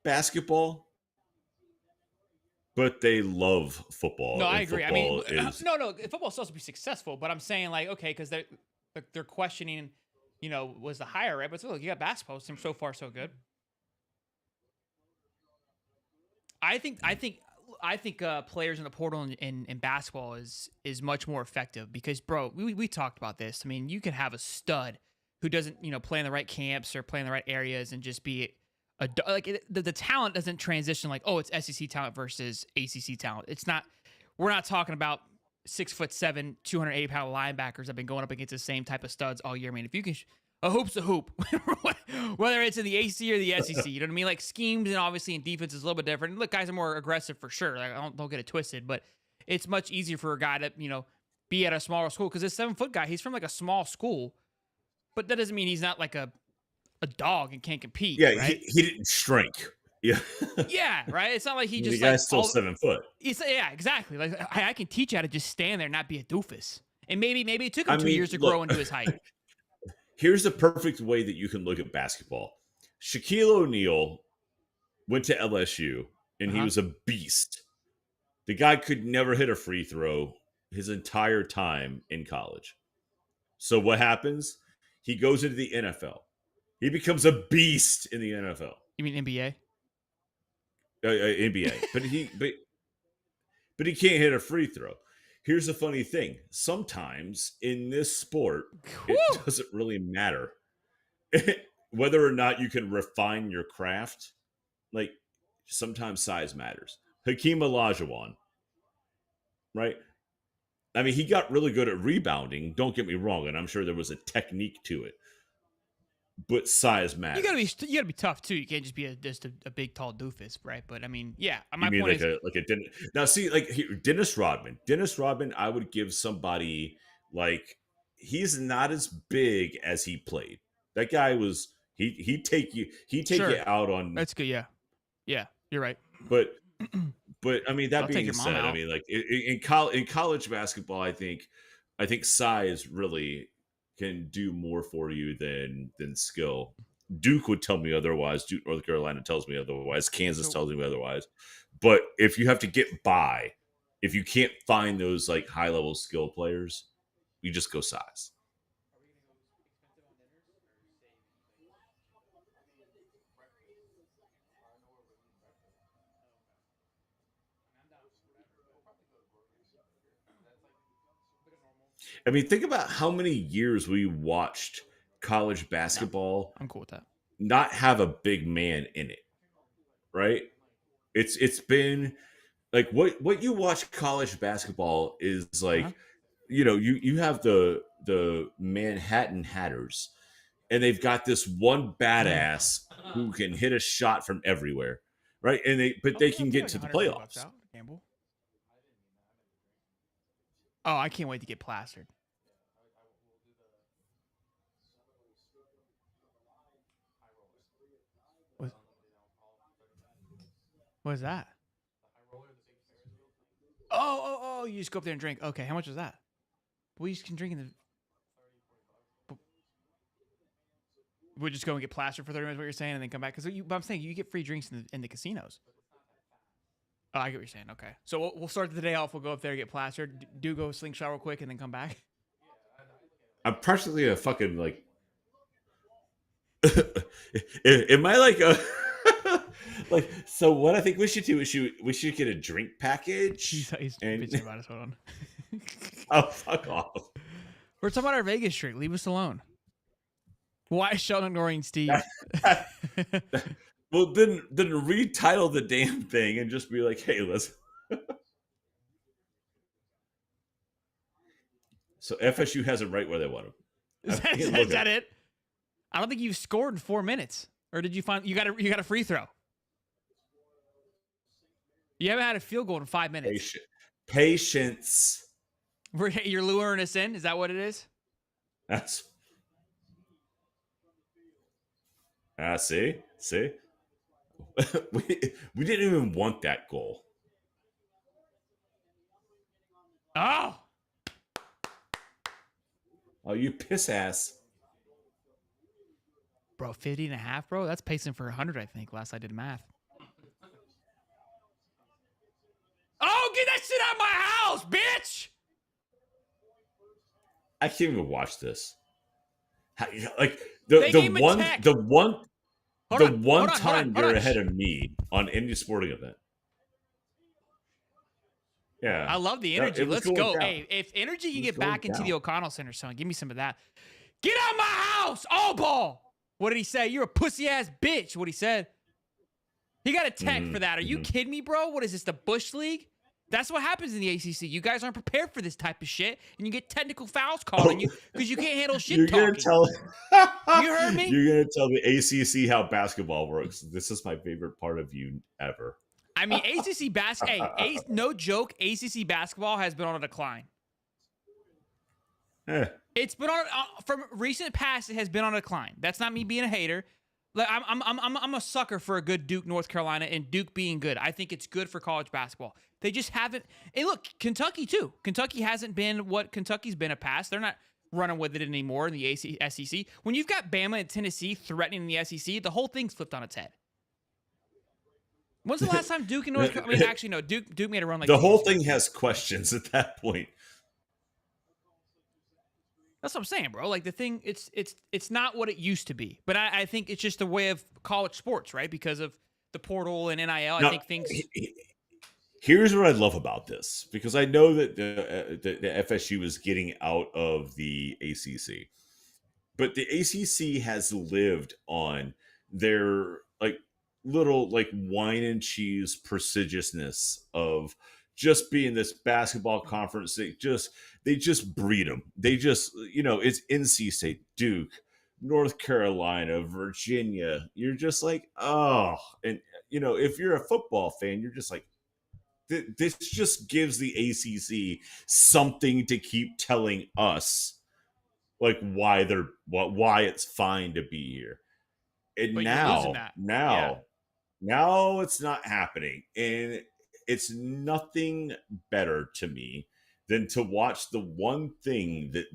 Speaker 2: basketball, but they love football.
Speaker 1: No, I
Speaker 2: and
Speaker 1: agree. I mean,
Speaker 2: football is
Speaker 1: no, football's supposed to be successful, but I'm saying like, okay, because they're questioning, was the higher, right? But so, look, you got basketball. So far, so good. I think players in the portal in basketball is much more effective because, bro, we talked about this. I mean, you can have a stud who doesn't play in the right camps or play in the right areas and just be the talent doesn't transition like, oh, it's SEC talent versus ACC talent. It's not. We're not talking about 6'7", 280-pound linebackers that have been going up against the same type of studs all year. I mean, if you can, a hoop's a hoop, whether it's in the ACC or the SEC. You know what I mean? Like schemes and obviously in defense is a little bit different. Look, guys are more aggressive for sure. Like, don't get it twisted, but it's much easier for a guy to be at a smaller school because this 7-foot guy, he's from like a small school, but that doesn't mean he's not like a dog and can't compete.
Speaker 2: Yeah,
Speaker 1: right?
Speaker 2: he didn't shrink. Yeah,
Speaker 1: yeah, right. It's not like he just
Speaker 2: the guy's still 7 foot.
Speaker 1: Yeah, exactly. Like I can teach you how to just stand there and not be a doofus. And maybe it took him 2 years to grow into his height.
Speaker 2: Here's the perfect way that you can look at basketball. Shaquille O'Neal went to LSU, and he was a beast. The guy could never hit a free throw his entire time in college. So what happens? He goes into the NFL. He becomes a beast in the NFL.
Speaker 1: You mean NBA?
Speaker 2: NBA, but he can't hit a free throw. Here's the funny thing: sometimes in this sport, it doesn't really matter whether or not you can refine your craft. Like sometimes size matters. Hakeem Olajuwon, right? I mean, he got really good at rebounding. Don't get me wrong, and I'm sure there was a technique to it. But size matters.
Speaker 1: You gotta be tough too. You can't just be just a big tall doofus, right? But I mean, yeah. My
Speaker 2: point
Speaker 1: point is
Speaker 2: now. See, like Dennis Rodman. Dennis Rodman, I would give somebody like he's not as big as he played. That guy was he'd take you out on.
Speaker 1: That's good. Yeah, you're right.
Speaker 2: But I mean that being said, I mean like in college basketball, I think size really can do more for you than skill. Duke would tell me otherwise. Duke, North Carolina tells me otherwise. Kansas tells me otherwise. But if you have to get by, if you can't find those like high level skill players, you just go size. I mean, think about how many years we watched college basketball.
Speaker 1: I'm cool with that.
Speaker 2: Not have a big man in it, right? It's been like what you watch college basketball is like, you have the Manhattan Hatters, and they've got this one badass who can hit a shot from everywhere, right? And they can get to the playoffs.
Speaker 1: Oh, I can't wait to get plastered. What is that? Oh, you just go up there and drink. Okay, how much is that? We just can drink in the... We'll just go and get plastered for 30 minutes, what you're saying, and then come back? Because I'm saying you get free drinks in the casinos. Oh, I get what you're saying. Okay. So we'll start the day off. We'll go up there, get plastered. Do go slingshot real quick, and then come back.
Speaker 2: I'm practically a fucking, like... Am I like a... like, so what I think we should do is we should get a drink package.
Speaker 1: He's bitching about us. Hold on.
Speaker 2: Oh, fuck off.
Speaker 1: We're talking about our Vegas trip. Leave us alone. Why is Sheldon ignoring Steve?
Speaker 2: Well, then retitle the damn thing and just be like, hey, listen. So FSU has it right where they want him.
Speaker 1: Is that it? I don't think you've scored in 4 minutes. Or did you find you got a free throw? You haven't had a field goal in 5 minutes.
Speaker 2: Patience.
Speaker 1: You're luring us in? Is that what it is?
Speaker 2: That's... see? we didn't even want that goal.
Speaker 1: Oh,
Speaker 2: you piss ass.
Speaker 1: Bro, 50.5, bro? That's pacing for 100, I think, last I did math. Oh, get that shit out of my house, bitch!
Speaker 2: I can't even watch this. Like
Speaker 1: They
Speaker 2: the
Speaker 1: gave him a
Speaker 2: one
Speaker 1: tech.
Speaker 2: the one
Speaker 1: Hold
Speaker 2: the
Speaker 1: on,
Speaker 2: one
Speaker 1: hold on,
Speaker 2: time
Speaker 1: hold
Speaker 2: you're
Speaker 1: on.
Speaker 2: ahead of me on any sporting event. Yeah,
Speaker 1: I love the
Speaker 2: No,
Speaker 1: energy.
Speaker 2: it was
Speaker 1: Let's
Speaker 2: going
Speaker 1: go.
Speaker 2: down.
Speaker 1: Hey, if energy
Speaker 2: It
Speaker 1: can
Speaker 2: was
Speaker 1: get
Speaker 2: going
Speaker 1: back into
Speaker 2: down.
Speaker 1: the O'Connell Center, son, give me some of that. Get out my house, all ball. What did he say? You're a pussy ass bitch. What he said. He got a tech for that. Are you kidding me, bro? What is this, the Bush League? That's what happens in the ACC. You guys aren't prepared for this type of shit, and you get technical fouls called on you because you can't handle shit
Speaker 2: You're
Speaker 1: talking.
Speaker 2: gonna tell.
Speaker 1: You heard me?
Speaker 2: You're gonna tell the ACC how basketball works. This is my favorite part of you ever.
Speaker 1: I mean, ACC basketball. Hey, no joke. ACC basketball has been on a decline. It's been on from recent past. It has been on a decline. That's not me being a hater. Like I'm a sucker for a good Duke, North Carolina, and Duke being good. I think it's good for college basketball. They just haven't. And look, Kentucky too. Kentucky hasn't been what Kentucky's been a past. They're not running with it anymore in the SEC. When you've got Bama and Tennessee threatening the SEC, the whole thing's flipped on its head. When's the last time Duke and North Carolina? I mean, actually, no. Duke made a run like
Speaker 2: the
Speaker 1: 2
Speaker 2: whole
Speaker 1: years ago.
Speaker 2: thing has questions at that point.
Speaker 1: That's what I'm saying, bro. Like the thing, it's not what it used to be. But I think it's just a way of college sports, right? Because of the portal and NIL. I think things.
Speaker 2: Here's what I love about this, because I know that the FSU is getting out of the ACC, but the ACC has lived on their like little like wine and cheese prestigiousness of just being this basketball conference. They just breed them. They just, it's NC State, Duke, North Carolina, Virginia. You're just like, oh, and if you're a football fan, you're just like, this just gives the ACC something to keep telling us, like why it's fine to be here. And
Speaker 1: But you're losing that.
Speaker 2: now it's not happening, and it's nothing better to me than to watch the one thing that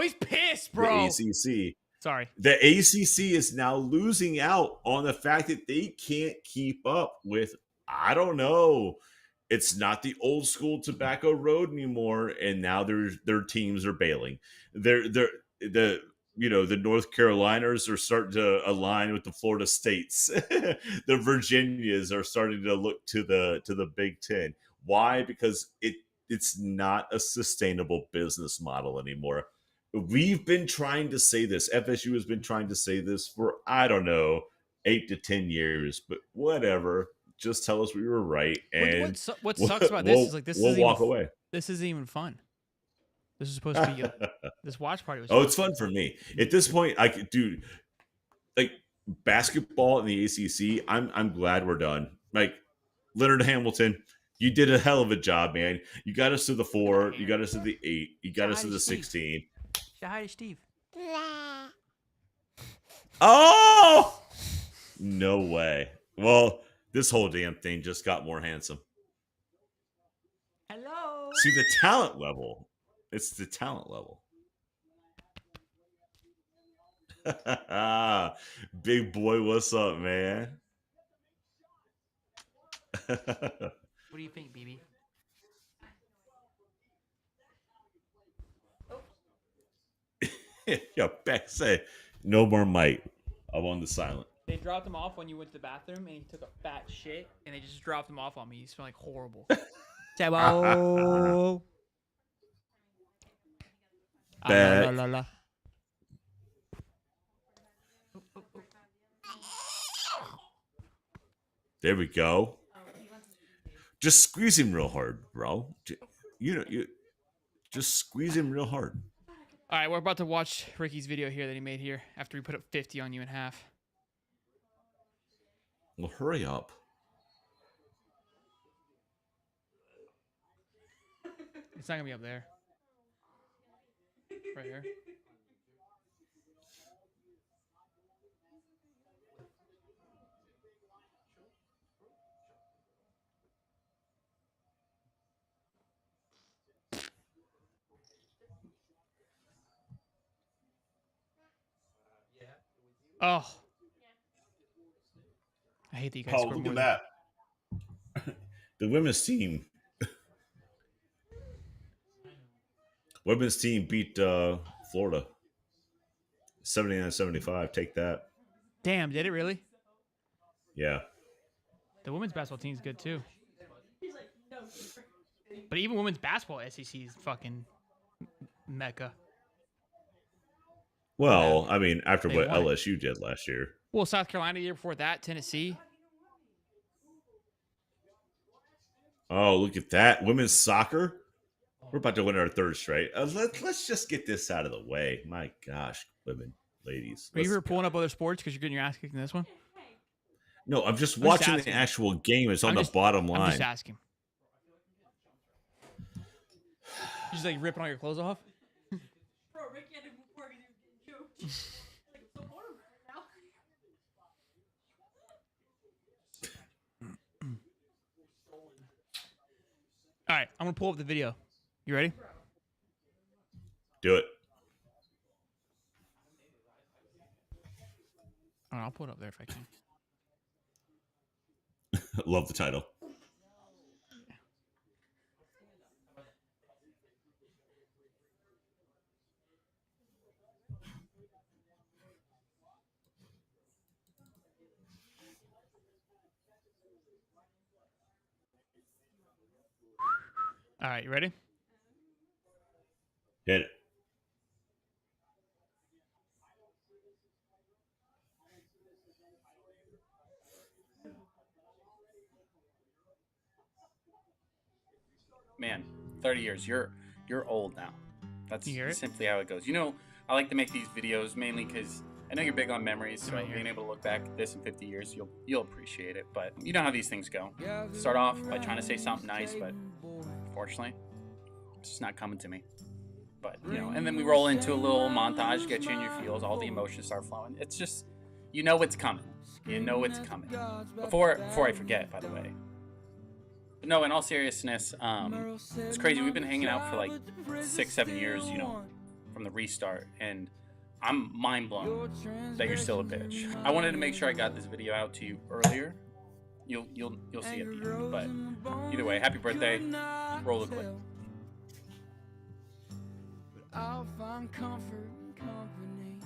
Speaker 1: he's pissed, bro.
Speaker 2: The ACC.
Speaker 1: Sorry.
Speaker 2: The ACC is now losing out on the fact that they can't keep up with, I don't know, it's not the old school Tobacco Road anymore, and now their teams are bailing. The North Carolinas are starting to align with the Florida States. The Virginias are starting to look to the Big Ten. Why? Because it's not a sustainable business model anymore. We've been trying to say this. FSU has been trying to say this for, I don't know, 8 to 10 years, but whatever. Just tell us we were right, and
Speaker 1: what sucks about this is like
Speaker 2: we'll walk away.
Speaker 1: This isn't even fun. This is supposed to be this watch party was.
Speaker 2: Oh, it's fun for me at this point. I could do like basketball in the ACC. I'm glad we're done. Like Leonard Hamilton, you did a hell of a job, man. You got us to the 4. You got us to the 8. You got us to the 16.
Speaker 1: Say hi to Steve.
Speaker 2: Oh no way. Well, this whole damn thing just got more handsome.
Speaker 1: Hello.
Speaker 2: See the talent level. It's the talent level. Big boy, what's up, man?
Speaker 1: What do you think, BB?
Speaker 2: Yeah, Beck say no more Mike. I'm on the silent.
Speaker 1: They dropped him off when you went to the bathroom, and he took a fat shit, and they just dropped him off on me. He smelled like horrible. Tabo.
Speaker 2: Beck.
Speaker 1: La, la, la.
Speaker 2: There we go. Just squeeze him real hard, bro. You just squeeze him real hard.
Speaker 1: All right, we're about to watch Ricky's video here that he made here after he put up 50 on you in half.
Speaker 2: Well, hurry up.
Speaker 1: It's not gonna be up there. Right here. Oh. I hate that you guys
Speaker 2: Oh,
Speaker 1: scored
Speaker 2: look
Speaker 1: more
Speaker 2: at that. The women's team. Women's team beat Florida. 79-75. Take that.
Speaker 1: Damn, did it really?
Speaker 2: Yeah.
Speaker 1: The women's basketball team's good too. But even women's basketball, SEC is fucking mecca.
Speaker 2: Well, I mean, after
Speaker 1: They
Speaker 2: what
Speaker 1: won it.
Speaker 2: LSU did last year.
Speaker 1: Well, South Carolina the year before that, Tennessee.
Speaker 2: Oh, look at that. Women's soccer. We're about to win our third straight. Let's just get this out of the way. My gosh, women, ladies.
Speaker 1: Are you
Speaker 2: let's
Speaker 1: ever
Speaker 2: go.
Speaker 1: pulling up other sports because you're getting your ass kicked in this one?
Speaker 2: No, I'm just
Speaker 1: just
Speaker 2: watching
Speaker 1: asking.
Speaker 2: the actual game. It's on
Speaker 1: I'm
Speaker 2: the
Speaker 1: just-
Speaker 2: bottom
Speaker 1: I'm
Speaker 2: line.
Speaker 1: just asking. You just like ripping all your clothes off?
Speaker 4: Bro, Ricky had to move forward and he was getting choked. Like, I'm so bored right now.
Speaker 1: All right, I'm gonna pull up the video. You ready?
Speaker 2: Do it.
Speaker 1: All right, I'll pull it up there if I can.
Speaker 2: Love the title.
Speaker 1: All right, you ready?
Speaker 2: Hit it.
Speaker 6: Man, 30 years. You're old now. That's
Speaker 1: You hear it?
Speaker 6: simply how it goes. You know, I like to make these videos mainly because I know you're big on memories. So
Speaker 1: Right here.
Speaker 6: being able to look back at this in 50 years, you'll appreciate it. But you know how these things go. Start off by trying to say something nice, but unfortunately, it's just not coming to me. But you know, and then we roll into a little montage, get you in your feels, all the emotions start flowing. It's just, you know it's coming. You know it's coming. Before I forget, by the way. But no, in all seriousness, it's crazy. We've been hanging out for like 6-7 years, you know, from the restart, and I'm mind blown that you're still a bitch. I wanted to make sure I got this video out to you earlier. You'll see at the end. But either way, happy birthday. Roll the clip.
Speaker 7: I'll find comfort in company.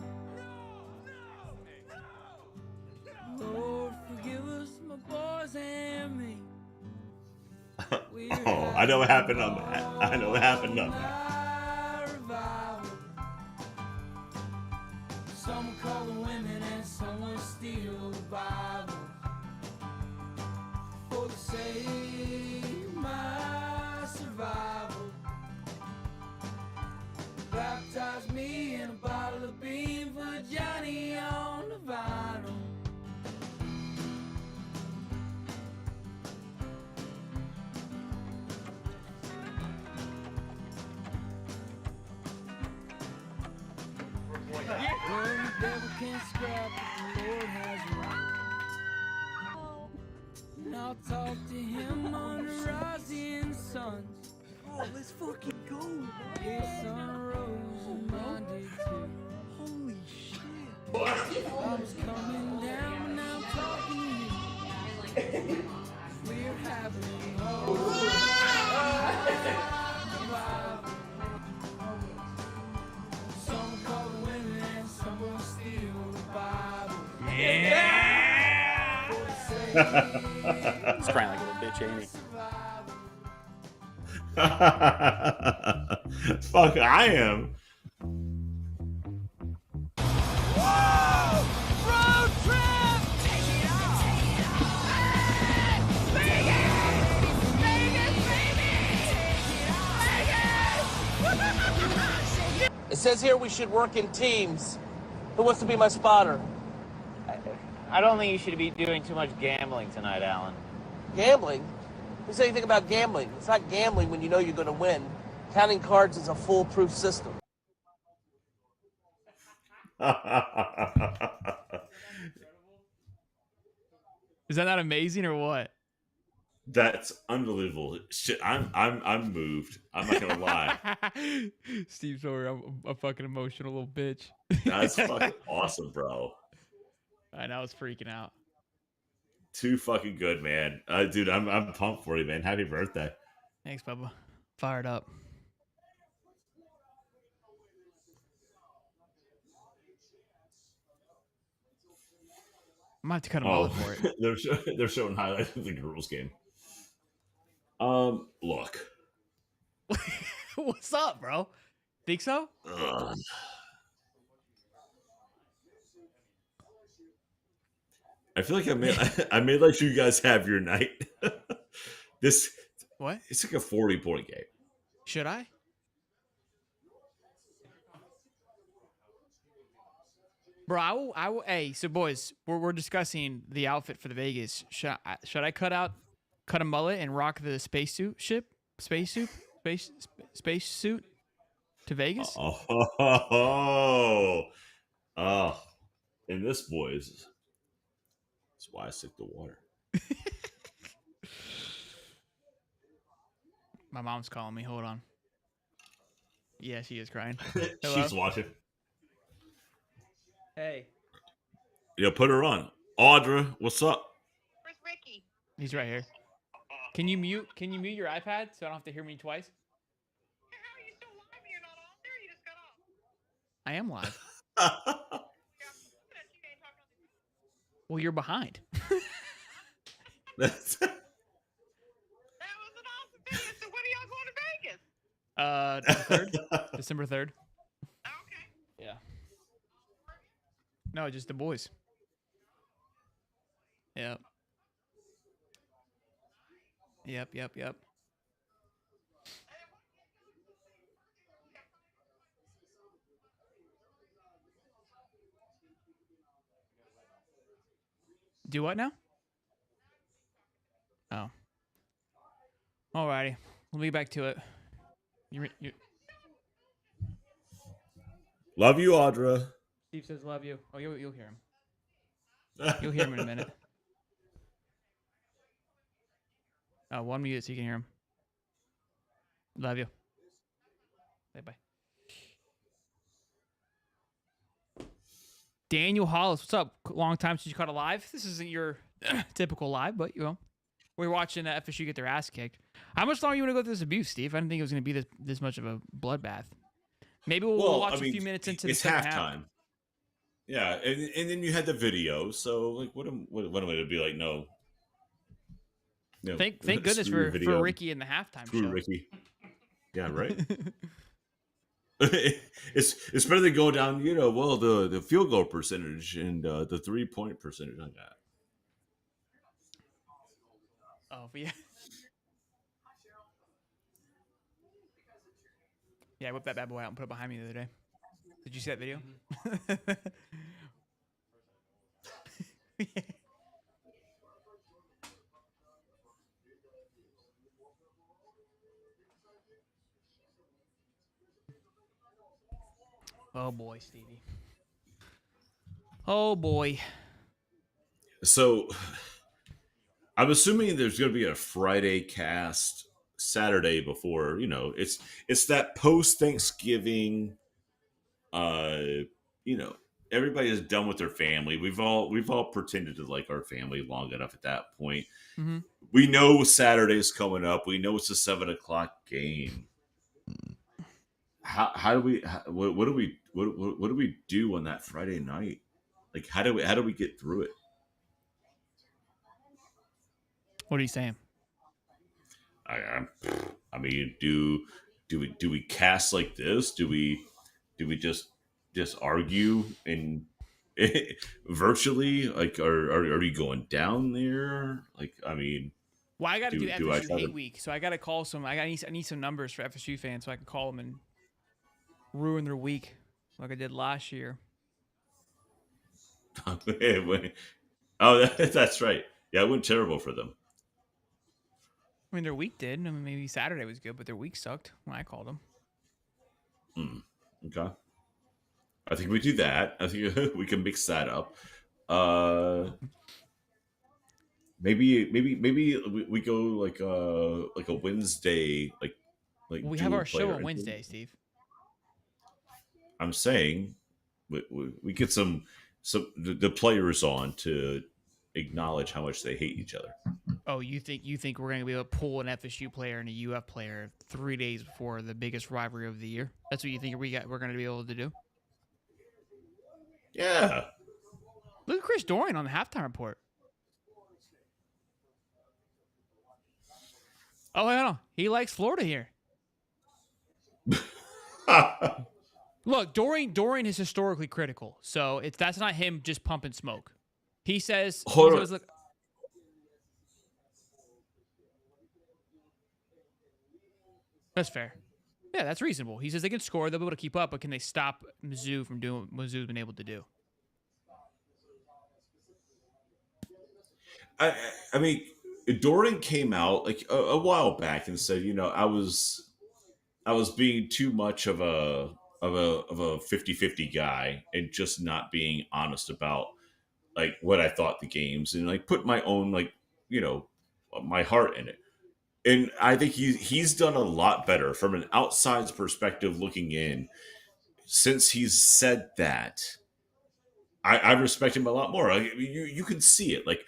Speaker 7: Lord, forgive us, my boys and me.
Speaker 2: Oh, I know what happened on that. I know what happened on that.
Speaker 7: Revival. Some call the women and some will steal the Bible. For the sake of my survival. Baptize me in a bottle of bean for Johnny on the vinyl. Well, the devil can't scrap what the Lord has wrought. And I'll talk to him on the rising sun. Oh, let's fucking go. His sun rose and mine did too. Holy shit. I was coming down and now I'm talking to you. We're having a revival. Some call the women and some will steal the Bible.
Speaker 6: He's crying like a little bitch, ain't he?
Speaker 2: Fuck, I am.
Speaker 8: It says here we should work in teams. Who wants to be my spotter?
Speaker 9: I don't think you should be doing too much gambling tonight, Alan.
Speaker 8: Gambling? Who said anything about gambling? It's not gambling when you know you're going to win. Counting cards is a foolproof system.
Speaker 1: Is that not amazing or what?
Speaker 2: That's unbelievable. Shit, I'm moved. I'm not gonna lie.
Speaker 1: Steve Sawyer, I'm a fucking emotional little bitch.
Speaker 2: That's fucking awesome, bro.
Speaker 1: I know, I was freaking out.
Speaker 2: Too fucking good, man. Dude, I'm pumped for you, man. Happy birthday.
Speaker 1: Thanks, Bubba. Fired up. I might have to cut a mullet for it.
Speaker 2: they're showing highlights of the girls' game. Look.
Speaker 1: What's up, bro? Think so?
Speaker 2: Ugh. I feel like I may let you guys have your night. This
Speaker 1: What?
Speaker 2: it's like a 40-point game.
Speaker 1: Should I? Bro, I will. Hey, so boys, we're discussing the outfit for the Vegas. Should I cut a mullet and rock the spacesuit to Vegas?
Speaker 2: Oh, and this, boys, is why I stick to water.
Speaker 1: My mom's calling me. Hold on. Yeah, she is crying.
Speaker 2: She's watching.
Speaker 1: Hey.
Speaker 2: Yeah, put her on. Audra, what's up?
Speaker 10: Where's Ricky?
Speaker 1: He's right here. Can you mute your iPad so I don't have to hear me twice?
Speaker 10: How are you still live and you're not on there? You just got off.
Speaker 1: I am live.
Speaker 10: Yeah, I'm looking at you ain't talking on the
Speaker 1: Well, you're behind.
Speaker 10: That was an awesome video. So when are y'all going to Vegas?
Speaker 1: December 3rd.
Speaker 10: Okay.
Speaker 1: Yeah. No, just the boys. Yep. Yep. Do what now? Oh. Alrighty. We'll be back to it. You
Speaker 2: Love you, Audra.
Speaker 1: Steve says love you. Oh, you'll hear him. You'll hear him in a minute. Oh, one mute so you can hear him. Love you. Bye. Daniel Hollis, what's up? Long time since you caught a live. This isn't your typical live, but we're watching FSU get their ass kicked. How much longer you want to go through this abuse, Steve? I didn't think it was going to be this much of a bloodbath. Maybe we'll watch a few minutes into the second half.
Speaker 2: Yeah, and then you had the video. So like, what am I to be like? No.
Speaker 1: Thank goodness for Ricky in the halftime show.
Speaker 2: Ricky. Yeah, right. it's better than going down. The field goal percentage and the 3-point percentage on that.
Speaker 1: Oh, but yeah. Yeah, I whipped that bad boy out and put it behind me the other day. Did you see that video? Yeah. Oh boy, Stevie. Oh boy.
Speaker 2: So I'm assuming there's going to be a Friday cast Saturday before, it's that post Thanksgiving, everybody is done with their family. We've all pretended to like our family long enough at that point.
Speaker 1: Mm-hmm.
Speaker 2: We know Saturday's coming up. We know it's a 7:00 game. How do we? What do we do on that Friday night? Like, how do we get through it?
Speaker 1: What are you saying?
Speaker 2: I mean, do we cast like this? Do we just argue and virtually? Like, are you going down there? Like, I mean,
Speaker 1: well, I got to do FSU Hate Week, so I got to call some. I need some numbers for FSU fans so I can call them and ruin their week like I did last year.
Speaker 2: Oh, that's right. Yeah, it went terrible for them.
Speaker 1: I mean, their week did. I mean, maybe Saturday was good, but their week sucked when I called them.
Speaker 2: Okay. I think we do that. I think we can mix that up. Maybe we go like a Wednesday, like
Speaker 1: we have our show on Wednesday, Steve.
Speaker 2: I'm saying we get some the players on to acknowledge how much they hate each other.
Speaker 1: Oh, you think we're going to be able to pull an FSU player and a UF player 3 days before the biggest rivalry of the year? That's what you think we're going to be able to do?
Speaker 2: Yeah.
Speaker 1: Look at Chris Dorian on the halftime report. Oh, hang on. He likes Florida here. Look, Dorian is historically critical, so that's not him just pumping smoke. He says, look, that's fair. Yeah, that's reasonable. He says they can score, they'll be able to keep up, but can they stop Mizzou from doing what Mizzou's been able to do?
Speaker 2: I mean, Dorian came out like a while back and said, I was being too much of a 50-50 guy and just not being honest about like what I thought the games and like put my own like, my heart in it. And I think he's done a lot better from an outside's perspective looking in since he's said that. I respect him a lot more. Like, you can see it. Like,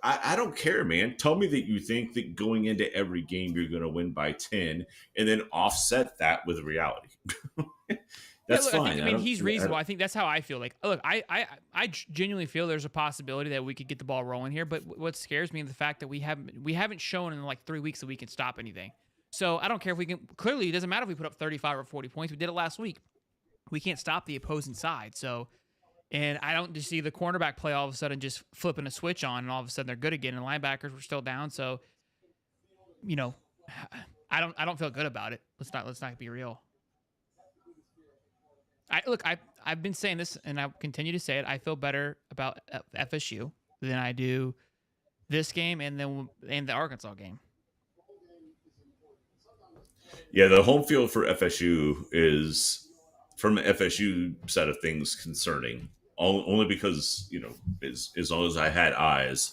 Speaker 2: I don't care, man. Tell me that you think that going into every game you're going to win by 10 and then offset that with reality. That's
Speaker 1: look,
Speaker 2: fine.
Speaker 1: I mean, he's reasonable. I think that's how I feel. Like, look, I genuinely feel there's a possibility that we could get the ball rolling here. But what scares me is the fact that we haven't shown in like 3 weeks that we can stop anything. So I don't care if we can. Clearly, it doesn't matter if we put up 35 or 40 points. We did it last week. We can't stop the opposing side. So, and I don't just see the cornerback play all of a sudden just flipping a switch on, and all of a sudden they're good again. And linebackers were still down. So, I don't feel good about it. Let's not be real. I've been saying this, and I continue to say it. I feel better about FSU than I do this game and the Arkansas game.
Speaker 2: Yeah, the home field for FSU is, from an FSU side of things, concerning. Only because as long as I had eyes,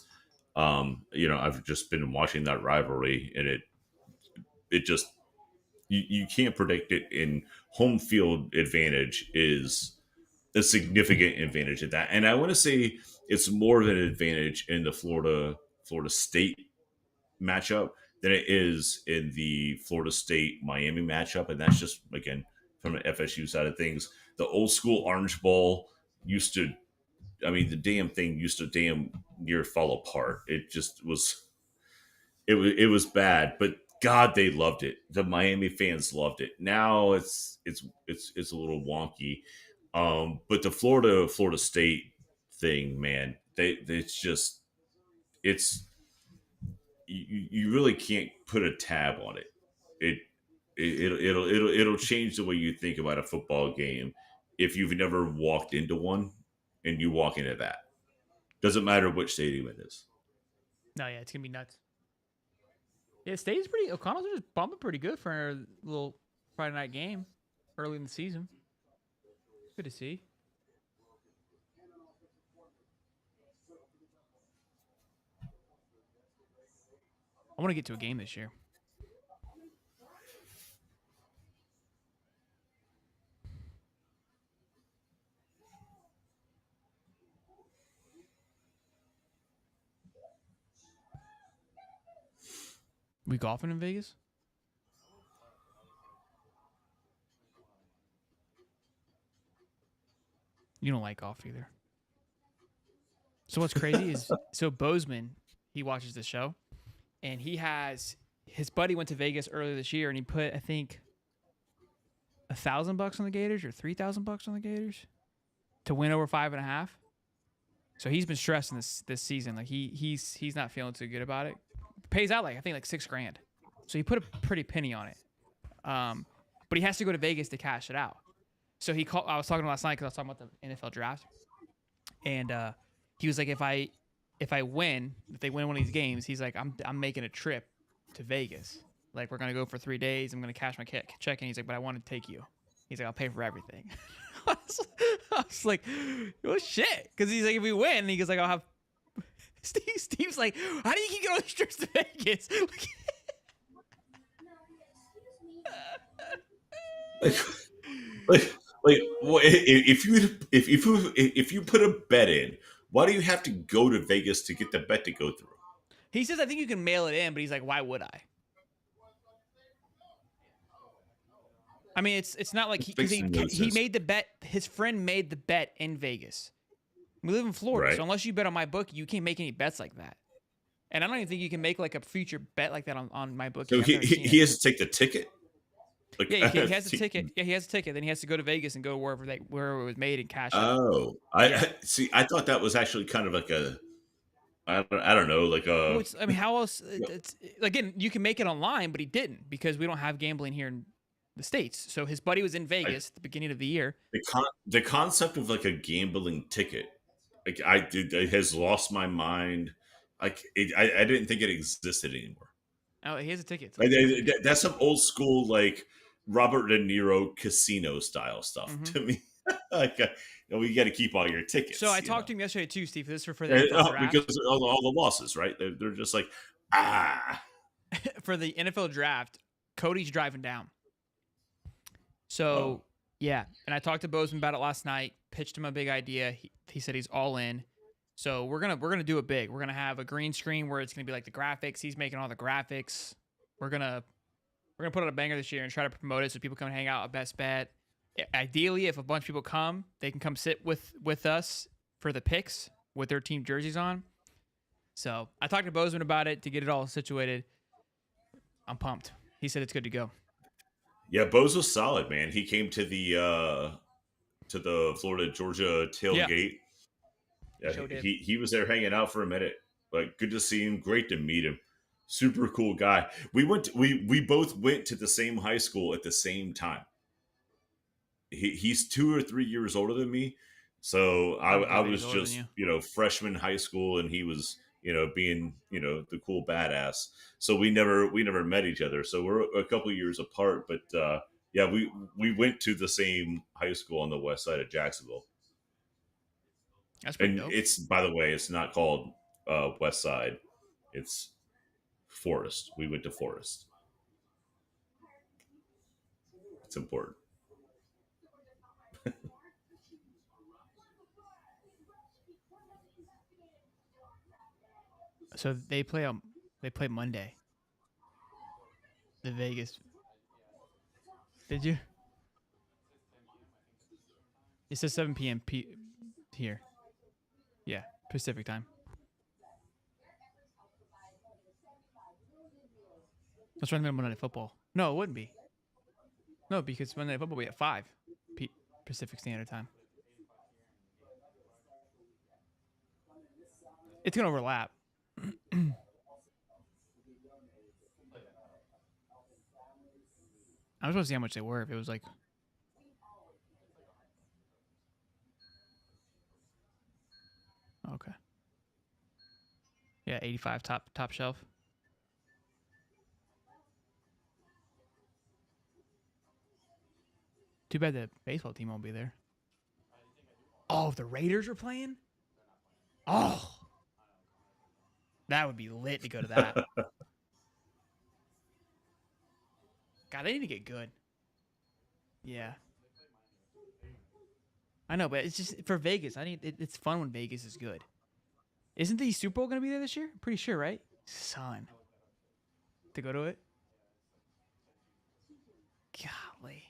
Speaker 2: I've just been watching that rivalry, and it just. You can't predict it. In home field advantage is a significant advantage at that. And I want to say it's more of an advantage in the Florida State matchup than it is in the Florida State Miami matchup. And that's just, again, from an FSU side of things. The old school Orange Bowl used to, the damn thing used to damn near fall apart. It just was, it was bad, but God, they loved it. The Miami fans loved it. Now it's a little wonky, but the Florida State thing, man, you really can't put a tab on it. It'll change the way you think about a football game if you've never walked into one and you walk into that. Doesn't matter which stadium it is.
Speaker 1: No, yeah, it's gonna be nuts. Yeah, State's pretty. O'Connell's just bumping pretty good for a little Friday night game early in the season. Good to see. I want to get to a game this year. We golfing in Vegas? You don't like golf either. So what's crazy is, Bozeman, he watches the show, and his buddy went to Vegas earlier this year, and he put, I think, $1,000 on the Gators or $3,000 on the Gators to win over 5.5. So he's been stressing this season. Like he's not feeling too good about it. Pays out I think $6,000. So he put a pretty penny on it. But he has to go to Vegas to cash it out. So he called. I was talking to him last night because I was talking about the NFL draft, and he was like, if they win one of these games, he's like, I'm making a trip to Vegas. Like, we're gonna go for 3 days. I'm gonna cash my check, and he's like, but I want to take you. He's like, I'll pay for everything. I was like, oh shit, because he's like, if we win, he goes like, I'll have. Steve's like, how do you keep getting all these trips to Vegas?
Speaker 2: If you put a bet in, why do you have to go to Vegas to get the bet to go through?
Speaker 1: He says, I think you can mail it in, but he's like, why would I? I mean, it's not like he made the bet. His friend made the bet in Vegas. We live in Florida,
Speaker 2: Right.
Speaker 1: so unless you bet on my book, you can't make any bets like that. And I don't even think you can make like a future bet like that on my book.
Speaker 2: So
Speaker 1: I've never seen
Speaker 2: he
Speaker 1: it.
Speaker 2: has to take the ticket. Like,
Speaker 1: Yeah, he has a ticket. Yeah, he has a ticket. Then he has to go to Vegas and go wherever it was made and cash out.
Speaker 2: Oh,
Speaker 1: Yeah.
Speaker 2: see. I thought that was actually kind of like I don't know, like
Speaker 1: Well,
Speaker 2: a.
Speaker 1: I mean, how else? It's again, you can make it online, but he didn't because we don't have gambling here in the States. So his buddy was in Vegas at the beginning of the year.
Speaker 2: The concept of like a gambling ticket, like it has lost my mind. Like I didn't think it existed anymore.
Speaker 1: Oh, he has a ticket. It's
Speaker 2: Like,
Speaker 1: like a ticket.
Speaker 2: that's some old school like Robert De Niro casino style stuff
Speaker 1: Mhm.
Speaker 2: to me. Like you got to keep all your tickets.
Speaker 1: So I
Speaker 2: you
Speaker 1: talked
Speaker 2: know?
Speaker 1: to him yesterday too, Steve. This is for the
Speaker 2: And,
Speaker 1: NFL draft.
Speaker 2: because of all the losses, right? They're just like
Speaker 1: For the NFL draft, Cody's driving down. So yeah, and I talked to Bozeman about it last night. Pitched him a big idea. He said he's all in. So we're gonna do it big. We're gonna have a green screen where it's gonna be like the graphics. He's making all the graphics. We're gonna put out a banger this year and try to promote it so people come and hang out at Best Bet. Ideally, if a bunch of people come, they can come sit with us for the picks with their team jerseys on. So I talked to Bozeman about it to get it all situated. I'm pumped. He said it's good to go.
Speaker 2: yeah, Bose was solid, man. He came to the Florida Georgia tailgate. Yeah,
Speaker 1: Sure did.
Speaker 2: he was there hanging out for a minute. Like, good to see him. Great to meet him. Super cool guy. We both went to the same high school at the same time. He's 2 or 3 years older than me, so I
Speaker 1: he's
Speaker 2: was
Speaker 1: older than
Speaker 2: just
Speaker 1: you.
Speaker 2: freshman high school, and he was being the cool badass. So we never met each other. So we're a couple years apart, but yeah, we went to the same high school on the west side of Jacksonville.
Speaker 1: That's pretty
Speaker 2: And
Speaker 1: dope.
Speaker 2: it's, by the way, it's not called West Side. It's Forest. We went to Forest. It's important.
Speaker 1: So they play Monday. The Vegas. Did you? It says 7 p.m. here. Yeah, Pacific time. Let's run Monday Night Football. No, it wouldn't be. No, because Monday Night Football will be at 5 Pacific Standard Time. It's going to overlap. I was supposed to see how much they were if it was like. Okay. Yeah, 85 top shelf. Too bad the baseball team won't be there. Oh, if the Raiders are playing? Oh. That would be lit to go to that. God, they need to get good. Yeah. I know, but it's just for Vegas. It's fun when Vegas is good. Isn't the Super Bowl going to be there this year? I'm pretty sure, right? Son. To go to it? Golly.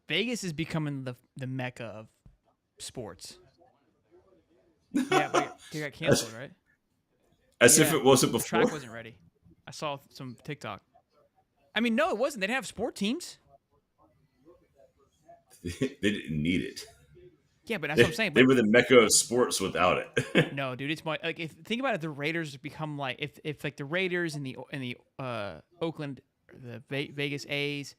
Speaker 1: Vegas is becoming the mecca of sports. Yeah, but it got canceled, right?
Speaker 2: As if it wasn't
Speaker 1: The
Speaker 2: before.
Speaker 1: track wasn't ready. I saw some TikTok. I mean, no, it wasn't. They didn't have sport teams.
Speaker 2: They didn't need it.
Speaker 1: Yeah, but that's what I'm saying.
Speaker 2: They
Speaker 1: But
Speaker 2: were the mecca of sports without it.
Speaker 1: no, dude, it's more like if think about it, the Raiders become like if like the Raiders and the Oakland, the Vegas A's,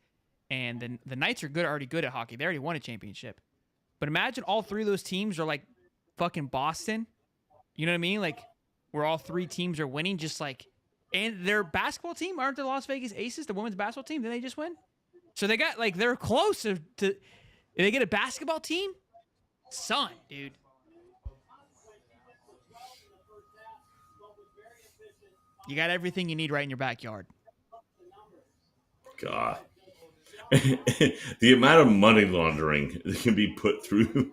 Speaker 1: and the Knights are already good at hockey. They already won a championship. But imagine all three of those teams are like fucking Boston. You know what I mean? Like where all three teams are winning, just like, and their basketball team aren't the Las Vegas Aces, the women's basketball team? Didn't they just win? So they got like they're close to. Did they get a basketball team? Son, dude. You got everything you need right in your backyard.
Speaker 2: God. The amount of money laundering that can be put through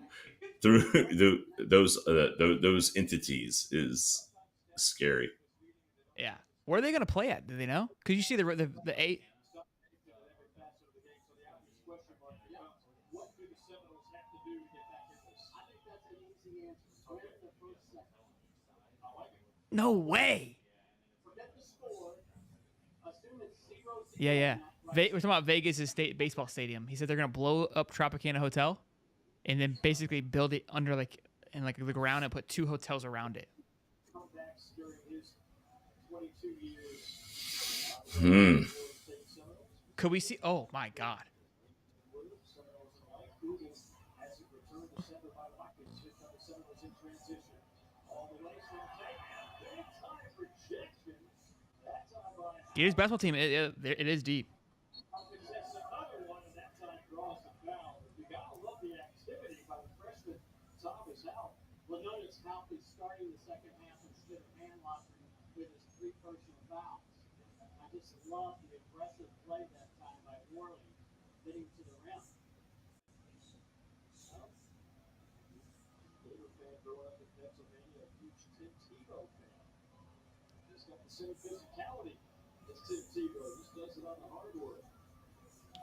Speaker 2: those entities is scary.
Speaker 1: Yeah. Where are they going to play at? Do they know? Because you see the eight. No way. Yeah. We're talking about Vegas' state baseball stadium. He said they're gonna blow up Tropicana Hotel, and then basically build it under in the ground and put 2 hotels around it. Could we see? Oh my God. Gators basketball team, it is deep.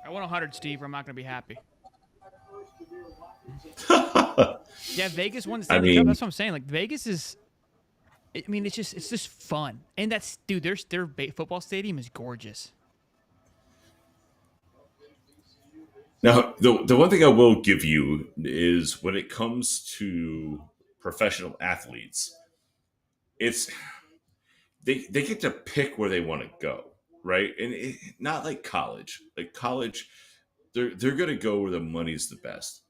Speaker 1: I want 100, Steve, or I'm not going to be happy. Yeah, Vegas won the Stanley Cup. That's what I'm saying. Like, Vegas is... I mean, it's just fun. And that's... Dude, their football stadium is gorgeous.
Speaker 2: Now, the one thing I will give you is when it comes to professional athletes, it's... They get to pick where they want to go, right? And not like college. Like college, they're going to go where the money's the best.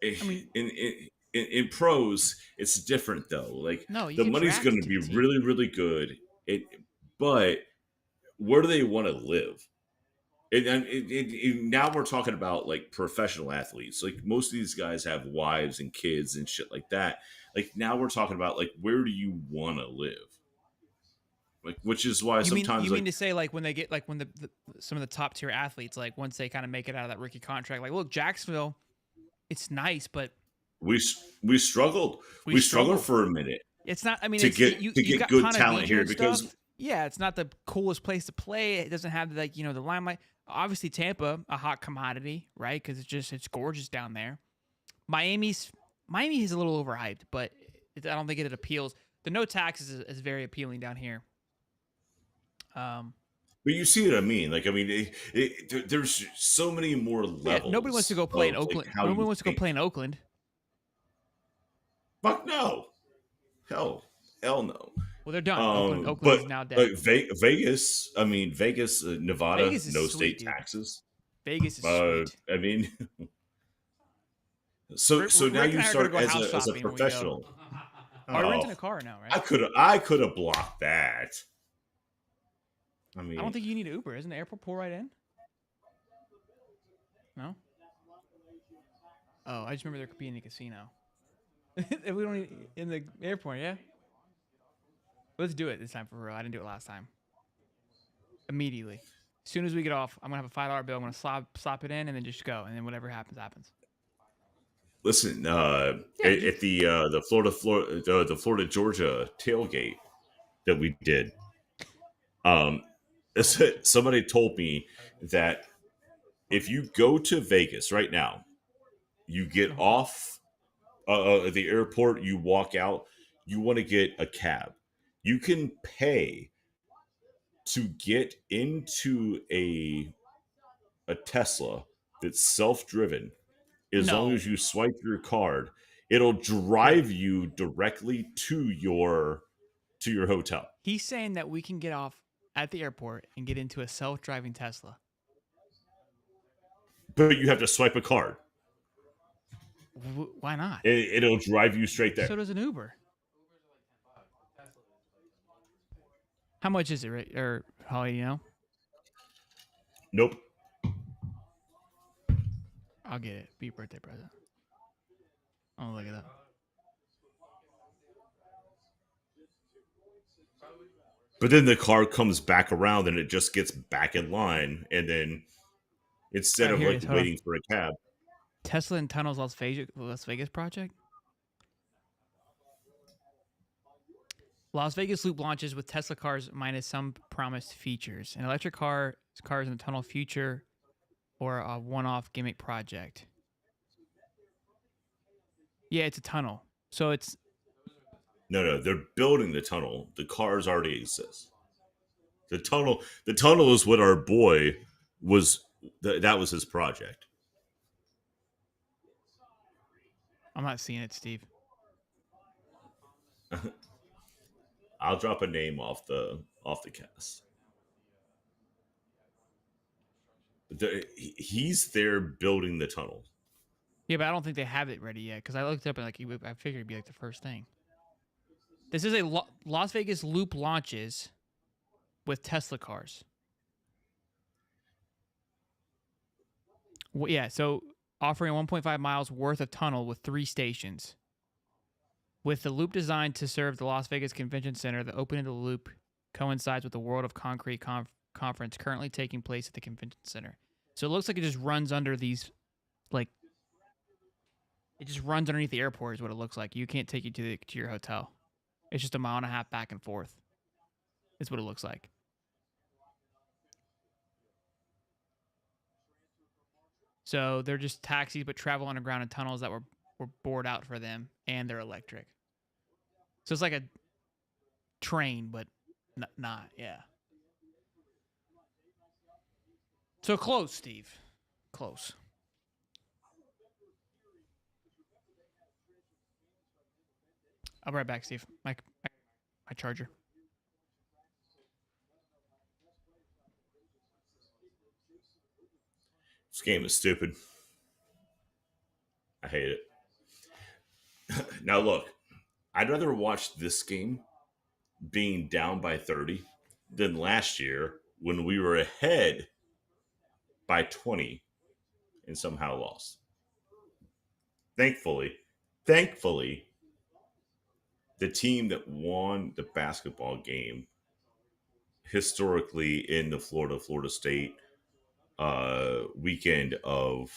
Speaker 2: I mean, in pros, it's different though. Like the money's going to be really, really good. But where do they want to live? And now we're talking about like professional athletes. Like most of these guys have wives and kids and shit like that. Like now we're talking about like where do you want to live? Like which is why sometimes
Speaker 1: you mean to say like when they get like when some of the top tier athletes like once they kind of make it out of that rookie contract, like look, Jacksonville, it's nice, but
Speaker 2: we struggled. We struggled for a minute.
Speaker 1: It's not. I mean,
Speaker 2: to get good talent here because
Speaker 1: yeah, it's not the coolest place to play. It doesn't have like the limelight. Obviously, Tampa, a hot commodity, right? Because it's gorgeous down there. Miami is a little overhyped, but I don't think it appeals. The no taxes is very appealing down here.
Speaker 2: But you see what I mean? Like, I mean, there's so many more levels.
Speaker 1: Yeah, nobody wants to go play in Oakland. Nobody wants to go play in Oakland.
Speaker 2: Fuck no. Hell no.
Speaker 1: Well, they're done. Oakland is now dead.
Speaker 2: Vegas, Nevada,
Speaker 1: Vegas is
Speaker 2: no
Speaker 1: sweet,
Speaker 2: state taxes.
Speaker 1: Vegas is sweet.
Speaker 2: I mean, so now you start as a professional.
Speaker 1: Are you renting a car now, right?
Speaker 2: I could have blocked that. I mean,
Speaker 1: I don't think you need Uber. Isn't the airport pull right in? No. Oh, I just remember there could be in a casino. If we don't need in the airport, yeah. Let's do it this time for real. I didn't do it last time. Immediately, as soon as we get off, I'm gonna have a $5 bill. I'm gonna slop it in and then just go, and then whatever happens, happens.
Speaker 2: Listen, at the Florida Georgia tailgate that we did, somebody told me that if you go to Vegas right now, you get off at the airport, you walk out, you want to get a cab, you can pay to get into a Tesla that's self-driven. As long as you swipe your card, it'll drive you directly to your hotel.
Speaker 1: He's saying that we can get off at the airport and get into a self-driving Tesla.
Speaker 2: But you have to swipe a card.
Speaker 1: Why not?
Speaker 2: It'll drive you straight there.
Speaker 1: So does an Uber. How much is it, right? Or Holly,
Speaker 2: Nope.
Speaker 1: I'll get it. Be a birthday present. Oh, look at that.
Speaker 2: But then the car comes back around and it just gets back in line. And then instead of waiting for a cab.
Speaker 1: Tesla in tunnels Las Vegas project? Las Vegas loop launches with Tesla cars minus some promised features. An electric cars in the tunnel future or a one-off gimmick project. Yeah, it's a tunnel. So it's
Speaker 2: No, they're building the tunnel. The cars already exist. The tunnel is what our boy was. That was his project.
Speaker 1: I'm not seeing it, Steve.
Speaker 2: I'll drop a name off the cast. He's there building the tunnel.
Speaker 1: Yeah, but I don't think they have it ready yet because I looked up and like I figured it'd be like the first thing. This is a Las Vegas Loop launches with Tesla cars. Well, yeah, so offering 1.5 miles worth of tunnel with 3 stations. With the loop designed to serve the Las Vegas Convention Center, the opening of the loop coincides with the World of Concrete conference currently taking place at the Convention Center. So it looks like it just runs under these, like, it just runs underneath the airport is what it looks like. You can't take you to your hotel. It's just a mile and a half back and forth. Is what it looks like. So they're just taxis, but travel underground in tunnels that were bored out for them, and they're electric. So it's like a train, but not, yeah. So close, Steve. Close. I'll be right back, Steve. My charger.
Speaker 2: This game is stupid. I hate it. Now look, I'd rather watch this game being down by 30 than last year when we were ahead by 20 and somehow lost. Thankfully, the team that won the basketball game historically in the Florida State weekend of,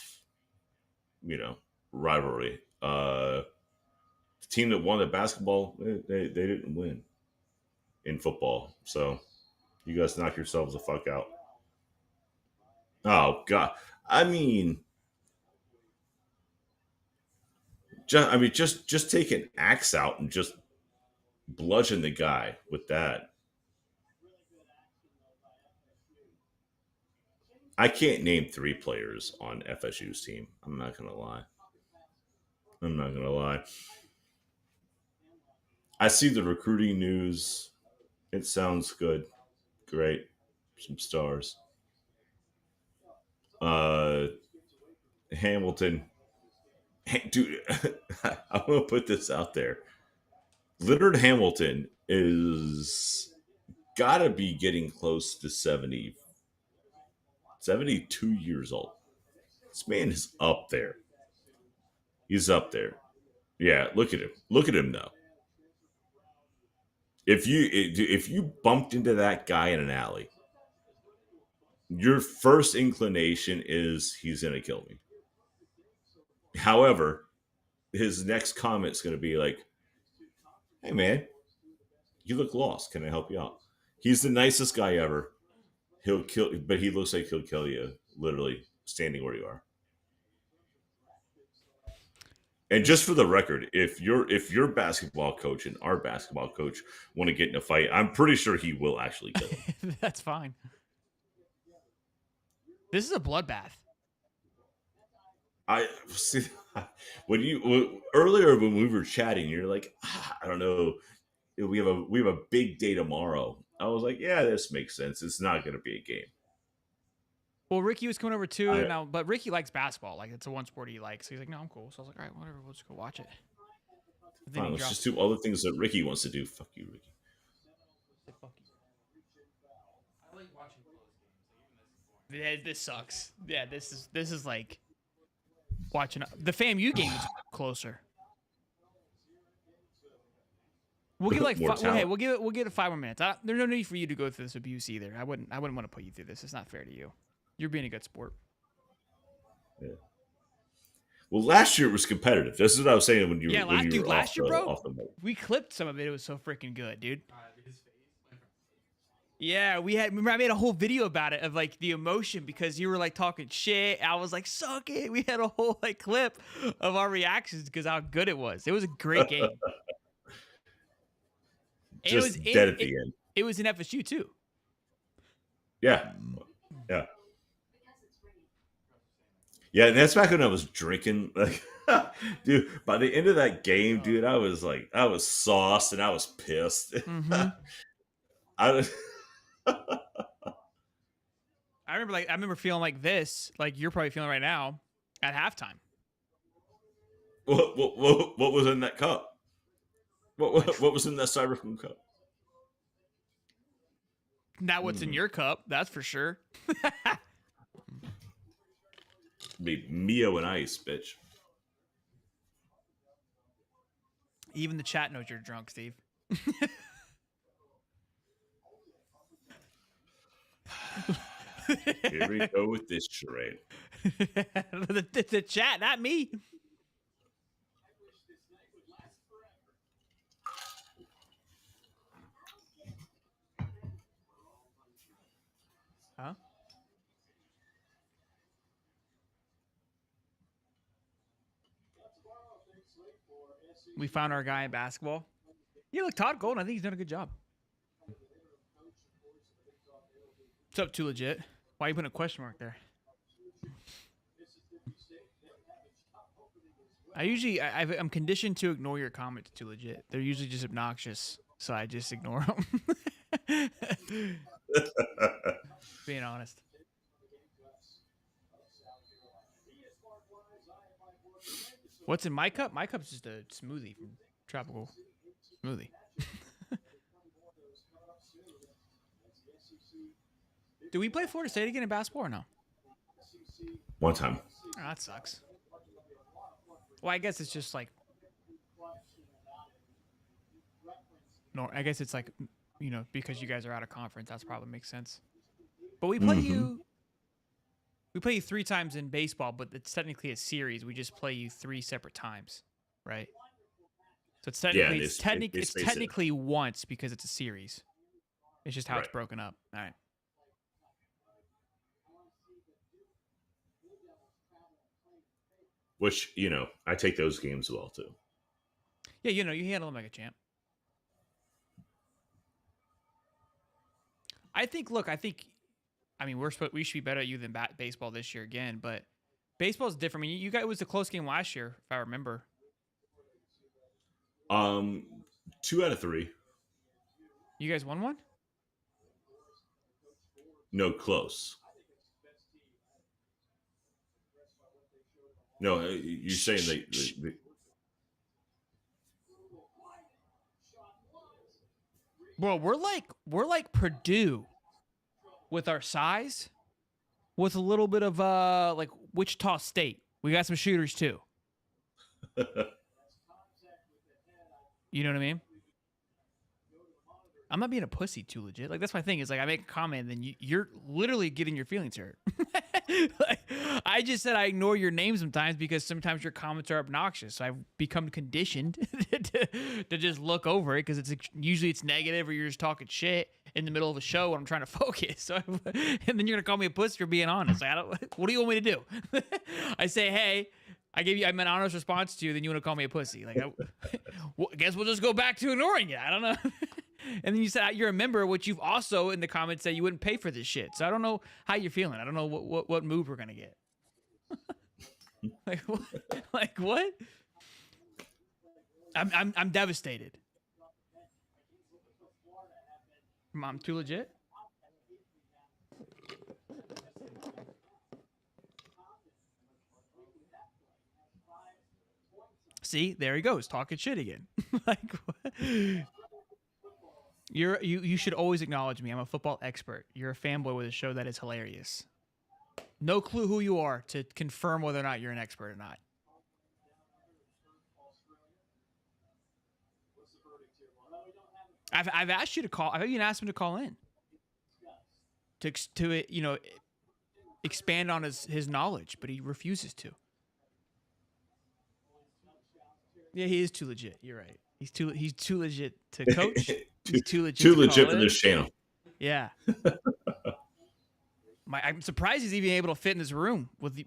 Speaker 2: rivalry. The team that won the basketball, they didn't win in football. So you guys knock yourselves the fuck out. Oh God. I mean, just take an axe out and just bludgeon the guy with that. I can't name 3 players on FSU's team. I'm not gonna lie. I see the recruiting news. It sounds good. Great. Some stars. Hamilton. Dude, I'm going to put this out there. Leonard Hamilton is got to be getting close to 70, 72 years old. This man is up there. He's up there. Yeah, look at him. Look at him now. If you bumped into that guy in an alley, your first inclination is he's going to kill me. However, his next comment's going to be like, "Hey man, you look lost. Can I help you out?" He's the nicest guy ever. He'll kill, but he looks like he'll kill you literally standing where you are. And just for the record, if your basketball coach and our basketball coach want to get in a fight, I'm pretty sure he will actually kill him.
Speaker 1: That's fine. This is a bloodbath.
Speaker 2: I see earlier when we were chatting, you're like, I don't know, we have a big day tomorrow. I was like, yeah, this makes sense. It's not going to be a game.
Speaker 1: Well, Ricky was coming over too now, but Ricky likes basketball. Like, it's the one sport he likes. So he's like, no, I'm cool. So I was like, all right, whatever. We'll just go watch it.
Speaker 2: Fine, let's just do all the things that Ricky wants to do. Fuck you, Ricky.
Speaker 1: Fuck you. I like watching close games. Yeah, this sucks. Yeah, this is like watching the FAMU game is closer. We'll give we'll give it 5 more minutes. There's no need for you to go through this abuse either. I wouldn't want to put you through this. It's not fair to you. You're being a good sport.
Speaker 2: Yeah. Well, last year it was competitive. This is what I was saying when you were
Speaker 1: last year, bro. We clipped some of it. It was so freaking good, dude. Yeah, remember I made a whole video about it of like the emotion because you were like talking shit. I was like, suck it. We had a whole like clip of our reactions because how good it was. It was a great game. And
Speaker 2: Just dead at the end.
Speaker 1: It was in FSU too.
Speaker 2: Yeah. Yeah. Yeah, and that's back when I was drinking. Like, dude, by the end of that game, dude, I was sauced and I was pissed.
Speaker 1: Mm-hmm.
Speaker 2: I
Speaker 1: remember feeling like this, like you're probably feeling right now, at halftime.
Speaker 2: What was in that cup? What was in that styrofoam cup?
Speaker 1: Not what's in your cup, that's for sure.
Speaker 2: Be Mio and ice, bitch.
Speaker 1: Even the chat knows you're drunk, Steve.
Speaker 2: Here we go with this charade.
Speaker 1: the chat, not me. Huh? We found our guy in basketball. Yeah, look, Todd Golden, I think he's done a good job. What's up, Too Legit? Why are you putting a question mark there? I'm conditioned to ignore your comments, Too Legit. They're usually just obnoxious, so I just ignore them. Being honest. What's in my cup? My cup's just a smoothie from Tropical Smoothie. Do we play Florida State again in basketball or no?
Speaker 2: One time.
Speaker 1: Oh, that sucks. Well, I guess it's just like... No, I guess it's like, you know, because you guys are out of conference, that's probably makes sense. But we play you... We play you 3 times in baseball, but it's technically a series. We just play you 3 separate times, right? So it's technically it's technically once because it's a series. It's just how it's broken up. All right.
Speaker 2: Which, you know, I take those games well too.
Speaker 1: Yeah, you know, you handle them like a champ. I mean, we should be better at you than baseball this year again, but baseball's different. I mean, you guys, it was a close game last year, if I remember.
Speaker 2: 2 out of 3.
Speaker 1: You guys won one?
Speaker 2: No, close. No, you're saying they
Speaker 1: Bro, we're like Purdue with our size, with a little bit of like Wichita State. We got some shooters too. You know what I mean? I'm not being a pussy, Too Legit. Like, that's my thing. Is like I make a comment, and then you're literally getting your feelings hurt. Like, I just said I ignore your name sometimes because sometimes your comments are obnoxious. So I've become conditioned to just look over it because usually it's negative or you're just talking shit in the middle of a show when I'm trying to focus. So and then you're gonna call me a pussy for being honest. Like, what do you want me to do? I say, hey. I'm an honest response to you, then you want to call me a pussy. Like, I guess we'll just go back to ignoring you. I don't know. And then you said you're a member, which you've also in the comments said you wouldn't pay for this shit. So I don't know how you're feeling. I don't know what move we're gonna get. Like what? I'm devastated. Mom, Too Legit. See, there he goes, talking shit again. Like, what? You should always acknowledge me. I'm a football expert. You're a fanboy with a show that is hilarious. No clue who you are to confirm whether or not you're an expert or not. I've asked you to call. I've even asked him to call in. To you know, expand on his knowledge, but he refuses to. Yeah, he is too legit. You're right. He's too legit to coach. He's too legit.
Speaker 2: Too legit for this channel.
Speaker 1: Yeah. I'm surprised he's even able to fit in this room with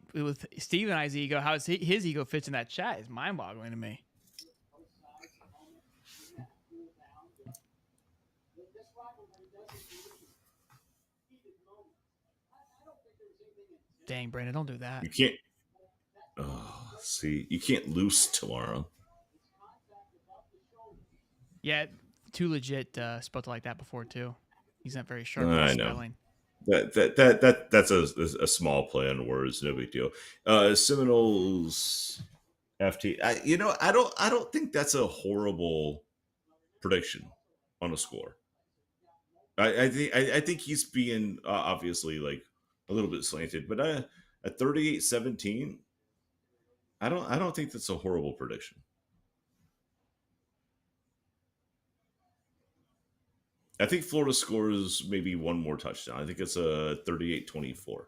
Speaker 1: Steve and I's ego. How his ego fits in that chat is mind-boggling to me. Dang, Brandon, don't do that.
Speaker 2: You can't. Oh, see, you can't lose tomorrow.
Speaker 1: Yeah, too legit spelled it like that before too. He's not very sharp
Speaker 2: I
Speaker 1: with
Speaker 2: know.
Speaker 1: spelling.
Speaker 2: That's a small play on words, no big deal. Seminoles FT. I don't think that's a horrible prediction on a score. I think he's being obviously like a little bit slanted, but at 38-17, I don't think that's a horrible prediction. I think Florida scores maybe one more touchdown. I think it's a 38-24.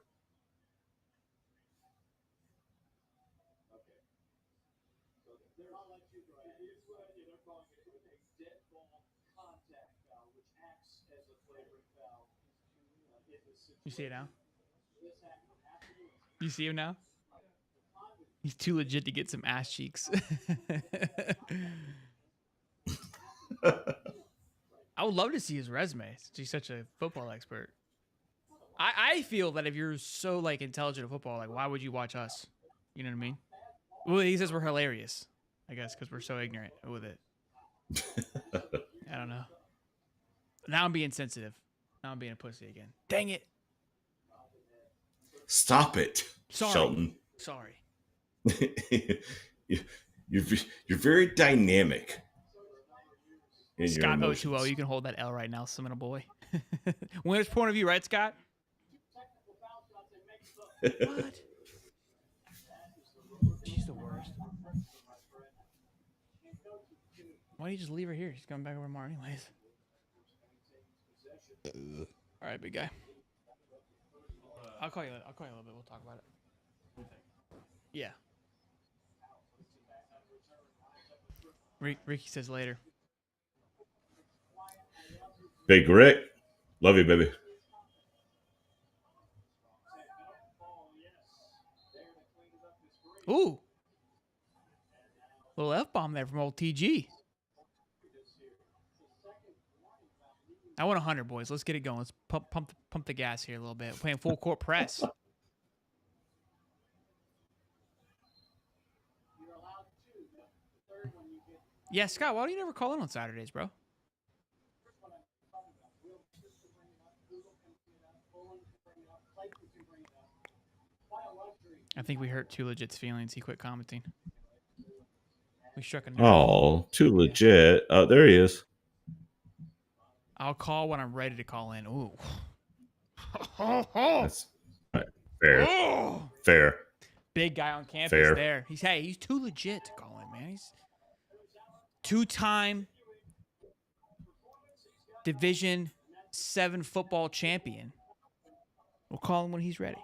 Speaker 1: You see it now? You see him now? He's too legit to get some ass cheeks. I would love to see his resume. He's such a football expert. I feel that if you're so like intelligent at football, like why would you watch us? You know what I mean? Well, he says we're hilarious, I guess, because we're so ignorant with it. I don't know. Now I'm being sensitive. Now I'm being a pussy again. Dang it.
Speaker 2: Stop it,
Speaker 1: Sorry.
Speaker 2: Shelton.
Speaker 1: Sorry.
Speaker 2: You're very dynamic.
Speaker 1: Scott 020, you can hold that L right now, Seminole boy. Winner's point of view, right, Scott? What? She's the worst. Why don't you just leave her here? She's coming back over tomorrow anyways. All right, big guy. I'll call you in a little bit. We'll talk about it. Yeah. Ricky says later.
Speaker 2: Big Rick. Love you, baby.
Speaker 1: Ooh. Little F-bomb there from old TG. I want 100, boys. Let's get it going. Let's pump the gas here a little bit. We're playing full court press. Yeah, Scott, why do you never call in on Saturdays, bro? I think we hurt Too Legit's feelings. He quit commenting. We struck a nerve.
Speaker 2: Oh, Too Legit. Oh, there he is.
Speaker 1: I'll call when I'm ready to call in. Ooh.
Speaker 2: That's right. Fair.
Speaker 1: Oh.
Speaker 2: Fair.
Speaker 1: Big guy on campus
Speaker 2: Fair.
Speaker 1: there. He's too legit to call in, man. He's two-time Division 7 football champion. We'll call him when he's ready.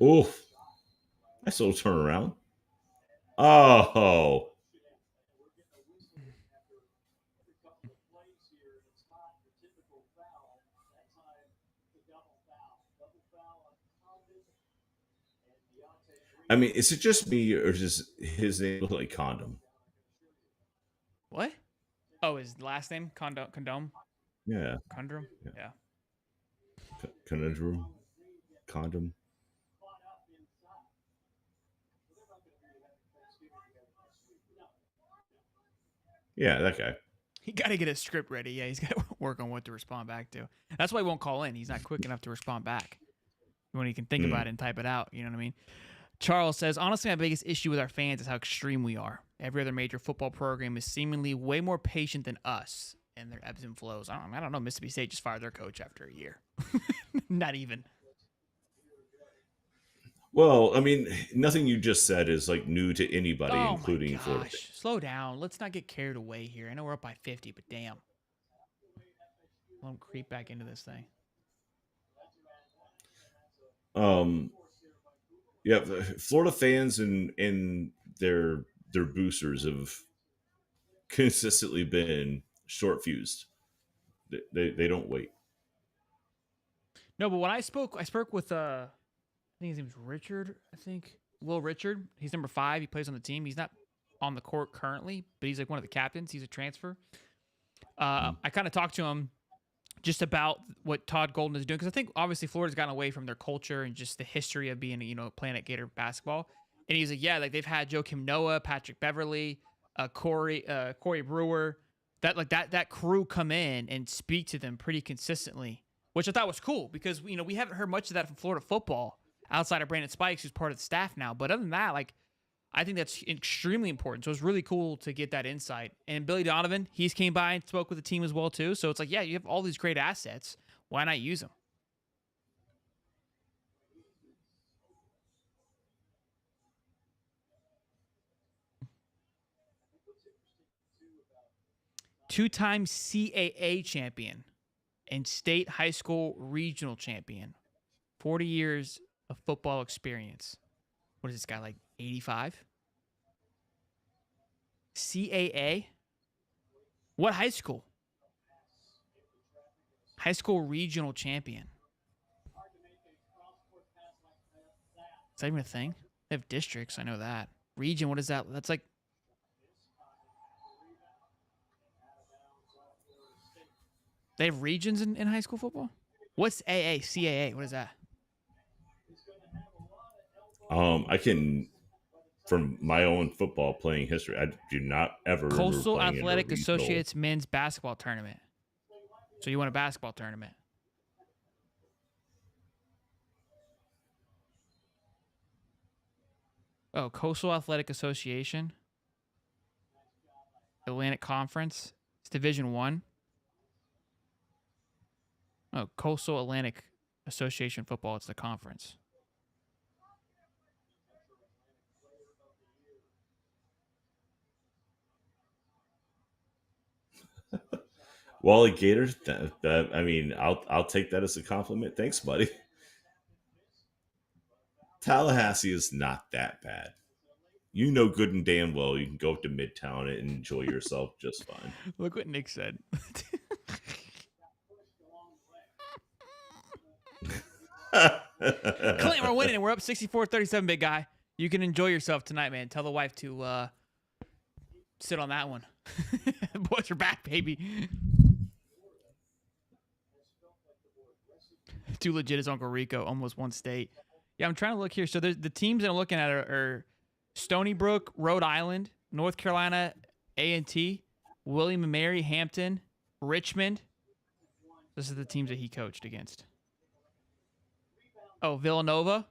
Speaker 2: Oof. Nice little turnaround. Oh. I mean, is it just me or is his name look like Condom?
Speaker 1: What? Oh, his last name? Condom?
Speaker 2: Yeah.
Speaker 1: Condom? Yeah.
Speaker 2: Conundrum? Condom? Yeah, that guy.
Speaker 1: He got to get a script ready. Yeah, he's got to work on what to respond back to. That's why he won't call in. He's not quick enough to respond back when he can think about it and type it out. You know what I mean? Charles says, honestly, my biggest issue with our fans is how extreme we are. Every other major football program is seemingly way more patient than us and their ebbs and flows. I don't know. Mississippi State just fired their coach after a year. Not even.
Speaker 2: Well, I mean, nothing you just said is like new to anybody, including Florida.
Speaker 1: Slow down. Let's not get carried away here. I know we're up by 50, but damn. Let them creep back into this thing.
Speaker 2: Yeah, Florida fans and their boosters consistently been short fused. They don't wait.
Speaker 1: No, but when I spoke with I think his name's Richard. I think Will Richard. He's number 5. He plays on the team. He's not on the court currently, but he's like one of the captains. He's a transfer. I kind of talked to him just about what Todd Golden is doing, because I think obviously Florida's gotten away from their culture and just the history of being, playing at Gator basketball. And he's like, yeah, like they've had Joakim Noah, Patrick Beverly, Corey Brewer, that crew come in and speak to them pretty consistently, which I thought was cool because we haven't heard much of that from Florida football outside of Brandon Spikes, who's part of the staff now. But other than that, like, I think that's extremely important. So it's really cool to get that insight. And Billy Donovan, he's came by and spoke with the team as well too. So it's like, yeah, you have all these great assets. Why not use them? Two-time CAA champion and state high school regional champion. 40 years of football experience. What is this guy, like 85? CAA? What high school? High school regional champion. Is that even a thing? They have districts, I know that. Region, what is that? That's like... They have regions in high school football? What's AA? CAA? What is that?
Speaker 2: I can, from my own football playing history, I do not ever remember
Speaker 1: Coastal
Speaker 2: playing in a
Speaker 1: Athletic
Speaker 2: regional.
Speaker 1: Associates men's basketball tournament. So you won a basketball tournament. Oh, Coastal Athletic Association. Atlantic Conference. It's Division 1. Oh, Coastal Atlantic Association football. It's the conference.
Speaker 2: Wally Gators. I mean, I'll take that as a compliment. Thanks, buddy. Tallahassee is not that bad. You know good and damn well you can go up to Midtown and enjoy yourself just fine.
Speaker 1: Look what Nick said. Clint, we're winning. We're up 64-37, big guy. You can enjoy yourself tonight, man. Tell the wife to sit on that one. Boys are back, baby. Too legit as Uncle Rico. Almost won state. Yeah, I'm trying to look here. So the teams that I'm looking at are Stony Brook, Rhode Island, North Carolina, A&T, William and Mary, Hampton, Richmond. This is the teams that he coached against. Oh, Villanova,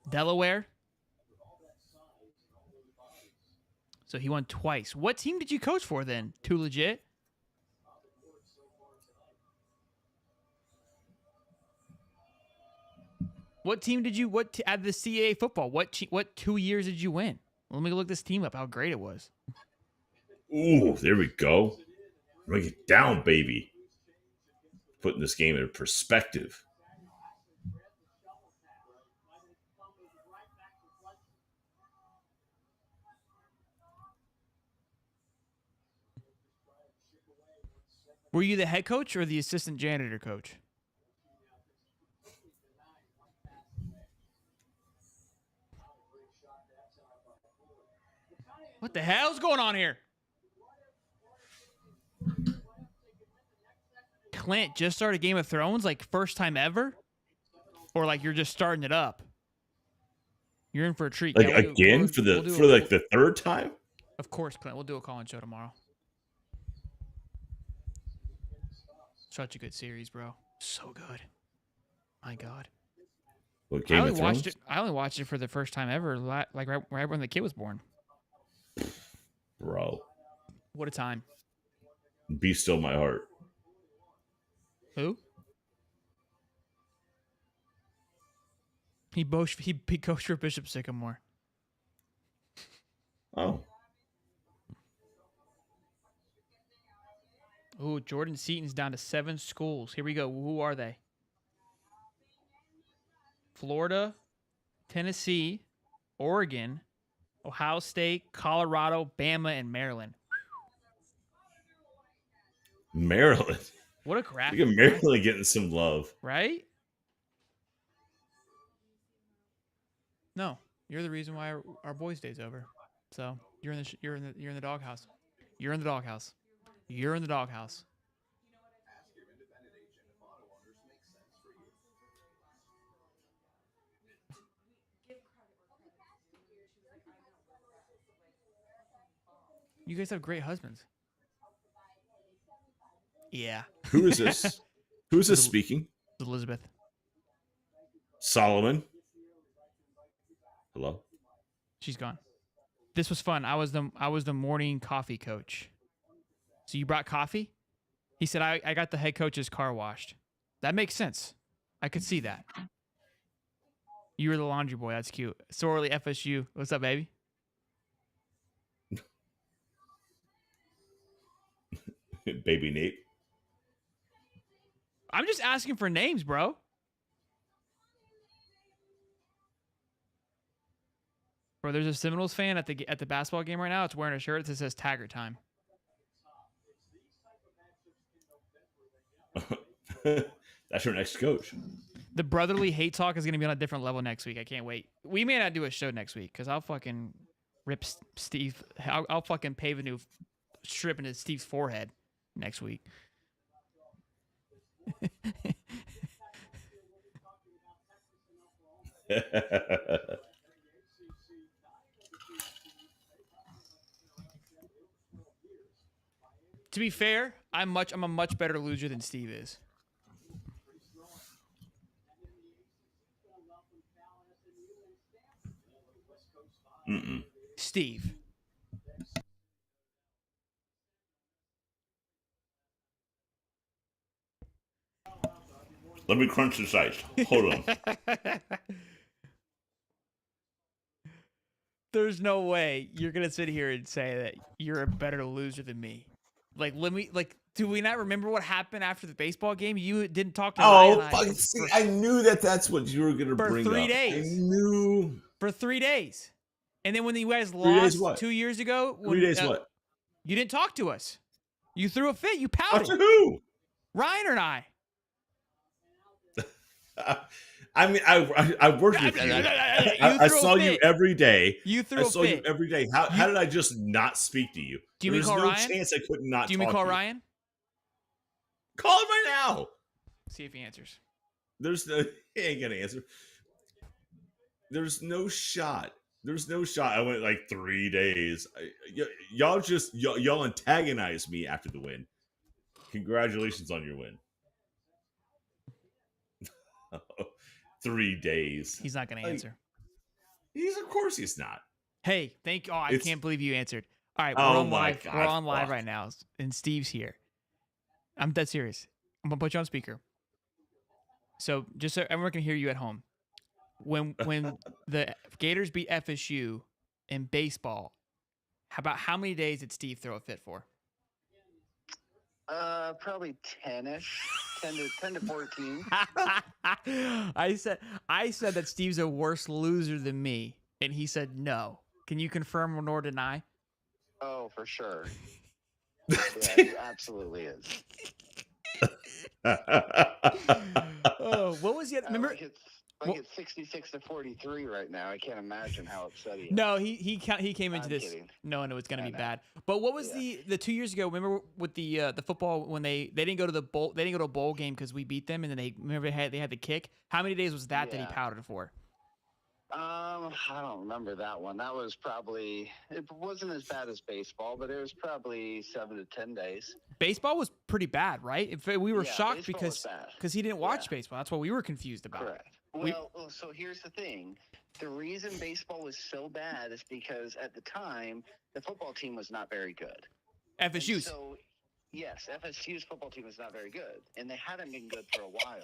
Speaker 1: Delaware. So he won twice. What team did you coach for then? Too legit? What team did you at the CAA football? What 2 years did you win? Let me look this team up. How great it was.
Speaker 2: Ooh, there we go. Bring it down, baby. Putting this game in perspective.
Speaker 1: Were you the head coach or the assistant janitor coach? What the hell's going on here? Clint just started Game of Thrones, like first time ever? Or like you're just starting it up? You're in for a treat.
Speaker 2: Like
Speaker 1: Yeah,
Speaker 2: again for the third time?
Speaker 1: Of course, Clint. We'll do a call-in show tomorrow. Such a good series, bro. So good. My God.
Speaker 2: What, Game of Thrones?
Speaker 1: I only watched it for the first time ever, like right when the kid was born.
Speaker 2: Bro.
Speaker 1: What a time.
Speaker 2: Be Still My Heart.
Speaker 1: Who? He coached for Bishop Sycamore.
Speaker 2: Oh.
Speaker 1: Ooh, Jordan Seaton's down to 7 schools. Here we go. Who are they? Florida, Tennessee, Oregon, Ohio State, Colorado, Bama, and Maryland.
Speaker 2: Maryland.
Speaker 1: What a
Speaker 2: Look
Speaker 1: graphic.
Speaker 2: at Maryland getting some love.
Speaker 1: Right? No, you're the reason why our boys' day's over. So you're in the doghouse. You're in the doghouse. You're in the doghouse. You guys have great husbands. Yeah.
Speaker 2: Who is this? Who is this speaking?
Speaker 1: Elizabeth.
Speaker 2: Solomon. Hello.
Speaker 1: She's gone. This was fun. I was the morning coffee coach. So you brought coffee? He said I got the head coach's car washed. That makes sense. I could see that. You were the laundry boy. That's cute. Sorely FSU. What's up, baby?
Speaker 2: Baby Nate.
Speaker 1: I'm just asking for names, bro. Bro, there's a Seminoles fan at the basketball game right now. It's wearing a shirt that says Taggart time.
Speaker 2: That's your next coach.
Speaker 1: The brotherly hate talk is going to be on a different level next week. I can't wait. We may not do a show next week because I'll fucking rip Steve. I'll fucking pave a new strip into Steve's forehead next week. To be fair, I'm a much better loser than Steve is. Steve.
Speaker 2: Let me crunch this ice. Hold on.
Speaker 1: There's no way you're gonna sit here and say that you're a better loser than me. Do we not remember what happened after the baseball game? You didn't talk to Ryan.
Speaker 2: I knew that's what you were gonna bring up.
Speaker 1: 3 days.
Speaker 2: I knew.
Speaker 1: For 3 days. And then when you guys
Speaker 2: 3 days
Speaker 1: lost
Speaker 2: what?
Speaker 1: 2 years ago,
Speaker 2: 3 days what?
Speaker 1: You didn't talk to us. You threw a fit. You pouted.
Speaker 2: Talk to who?
Speaker 1: Ryan or I?
Speaker 2: I mean, I worked with you. I saw you every day.
Speaker 1: You threw
Speaker 2: I
Speaker 1: a
Speaker 2: saw
Speaker 1: fit.
Speaker 2: you every day. How did I just not speak to you?
Speaker 1: Do you mean
Speaker 2: There's
Speaker 1: call
Speaker 2: no
Speaker 1: Ryan?
Speaker 2: chance I could not.
Speaker 1: Do you mean
Speaker 2: talk
Speaker 1: call
Speaker 2: to you.
Speaker 1: Ryan?
Speaker 2: Call him right now.
Speaker 1: See if he answers.
Speaker 2: He ain't gonna answer. There's no shot. There's no shot. I went like 3 days. Y'all antagonized me after the win. Congratulations on your win. 3 days.
Speaker 1: He's not going to answer.
Speaker 2: Of course he's not.
Speaker 1: Hey, thank you. Oh, I can't believe you answered. All right, we're
Speaker 2: Oh
Speaker 1: on
Speaker 2: my
Speaker 1: live.
Speaker 2: God,
Speaker 1: We're on live
Speaker 2: fuck.
Speaker 1: right now, and Steve's here. I'm dead serious. I'm gonna put you on speaker. So just so everyone can hear you at home. When the Gators beat FSU in baseball, how many days did Steve throw a fit for?
Speaker 11: Probably 10-ish, 10 to 14.
Speaker 1: I said that Steve's a worse loser than me, and he said no. Can you confirm nor deny?
Speaker 11: Oh, for sure. Yeah, he absolutely is.
Speaker 1: Oh, what was the remember?
Speaker 11: It's 66 to 43 right now. I can't imagine how upset he is.
Speaker 1: No, he came into
Speaker 11: I'm
Speaker 1: this
Speaker 11: kidding.
Speaker 1: knowing it was going to be bad. But what was the 2 years ago? Remember with the football when they didn't go to the bowl? They didn't go to a bowl game because we beat them, and then they had the kick. How many days was that he powdered for?
Speaker 11: I don't remember that one. That was probably, it wasn't as bad as baseball, but it was probably 7 to 10 days.
Speaker 1: Baseball was pretty bad, right? We were shocked
Speaker 11: baseball
Speaker 1: because he didn't watch baseball. That's what we were confused about.
Speaker 11: Correct. Well, so here's the thing. The reason baseball was so bad is because at the time, the football team was not very good.
Speaker 1: FSU's.
Speaker 11: So, yes, FSU's football team was not very good, and they hadn't been good for a while.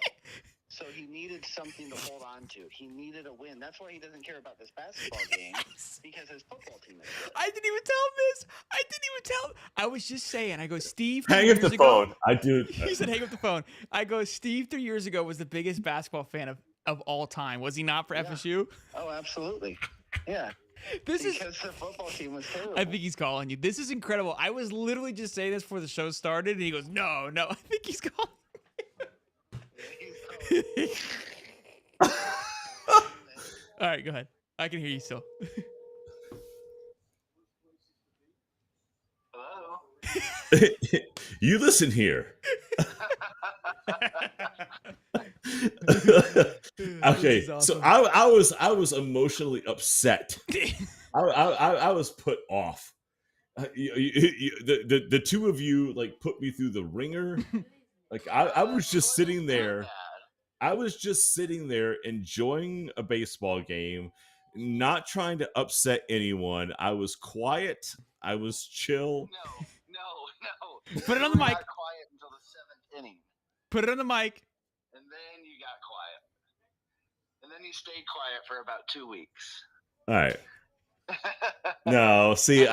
Speaker 11: So he needed something to hold on to. He needed a win. That's why he doesn't care about this basketball game, because his football team is good.
Speaker 1: I didn't even tell him this. I didn't even tell him. I was just saying. I go, Steve.
Speaker 2: Hang up the phone. I do.
Speaker 1: He said, hang up the phone. I go, Steve 3 years ago was the biggest basketball fan of all time. Was he not for FSU?
Speaker 11: Oh, absolutely. Yeah. because the football team was terrible.
Speaker 1: I think he's calling you. This is incredible. I was literally just saying this before the show started, and he goes, "No, no." I think he's calling. All right, go ahead. I can hear you still.
Speaker 11: Hello.
Speaker 2: You listen here. Okay,
Speaker 1: awesome.
Speaker 2: so I was emotionally upset. I was put off. The two of you like put me through the ringer. Like I was just sitting there. I was just sitting there enjoying a baseball game, not trying to upset anyone. I was quiet. I was chill.
Speaker 11: No.
Speaker 1: Put it on the
Speaker 11: You
Speaker 1: mic.
Speaker 11: got quiet until the 7th inning,
Speaker 1: Put it on the mic.
Speaker 11: and then you got quiet, and then you stayed quiet for about 2 weeks.
Speaker 2: All right. No, see,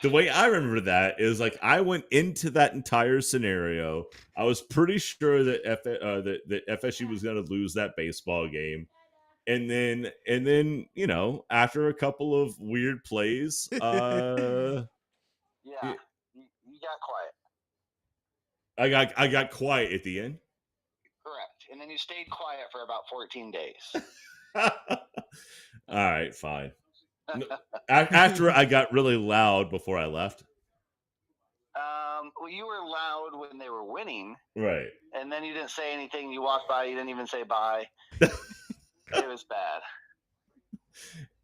Speaker 2: the way I remember that is like I went into that entire scenario. I was pretty sure that that FSU was going to lose that baseball game, and then you know after a couple of weird plays,
Speaker 11: Yeah, you got quiet.
Speaker 2: I got quiet at the end.
Speaker 11: Correct. And then you stayed quiet for about 14 days.
Speaker 2: All right, fine. After I got really loud before I left.
Speaker 11: Well, you were loud when they were winning.
Speaker 2: Right.
Speaker 11: And then you didn't say anything. You walked by. You didn't even say bye. It was bad.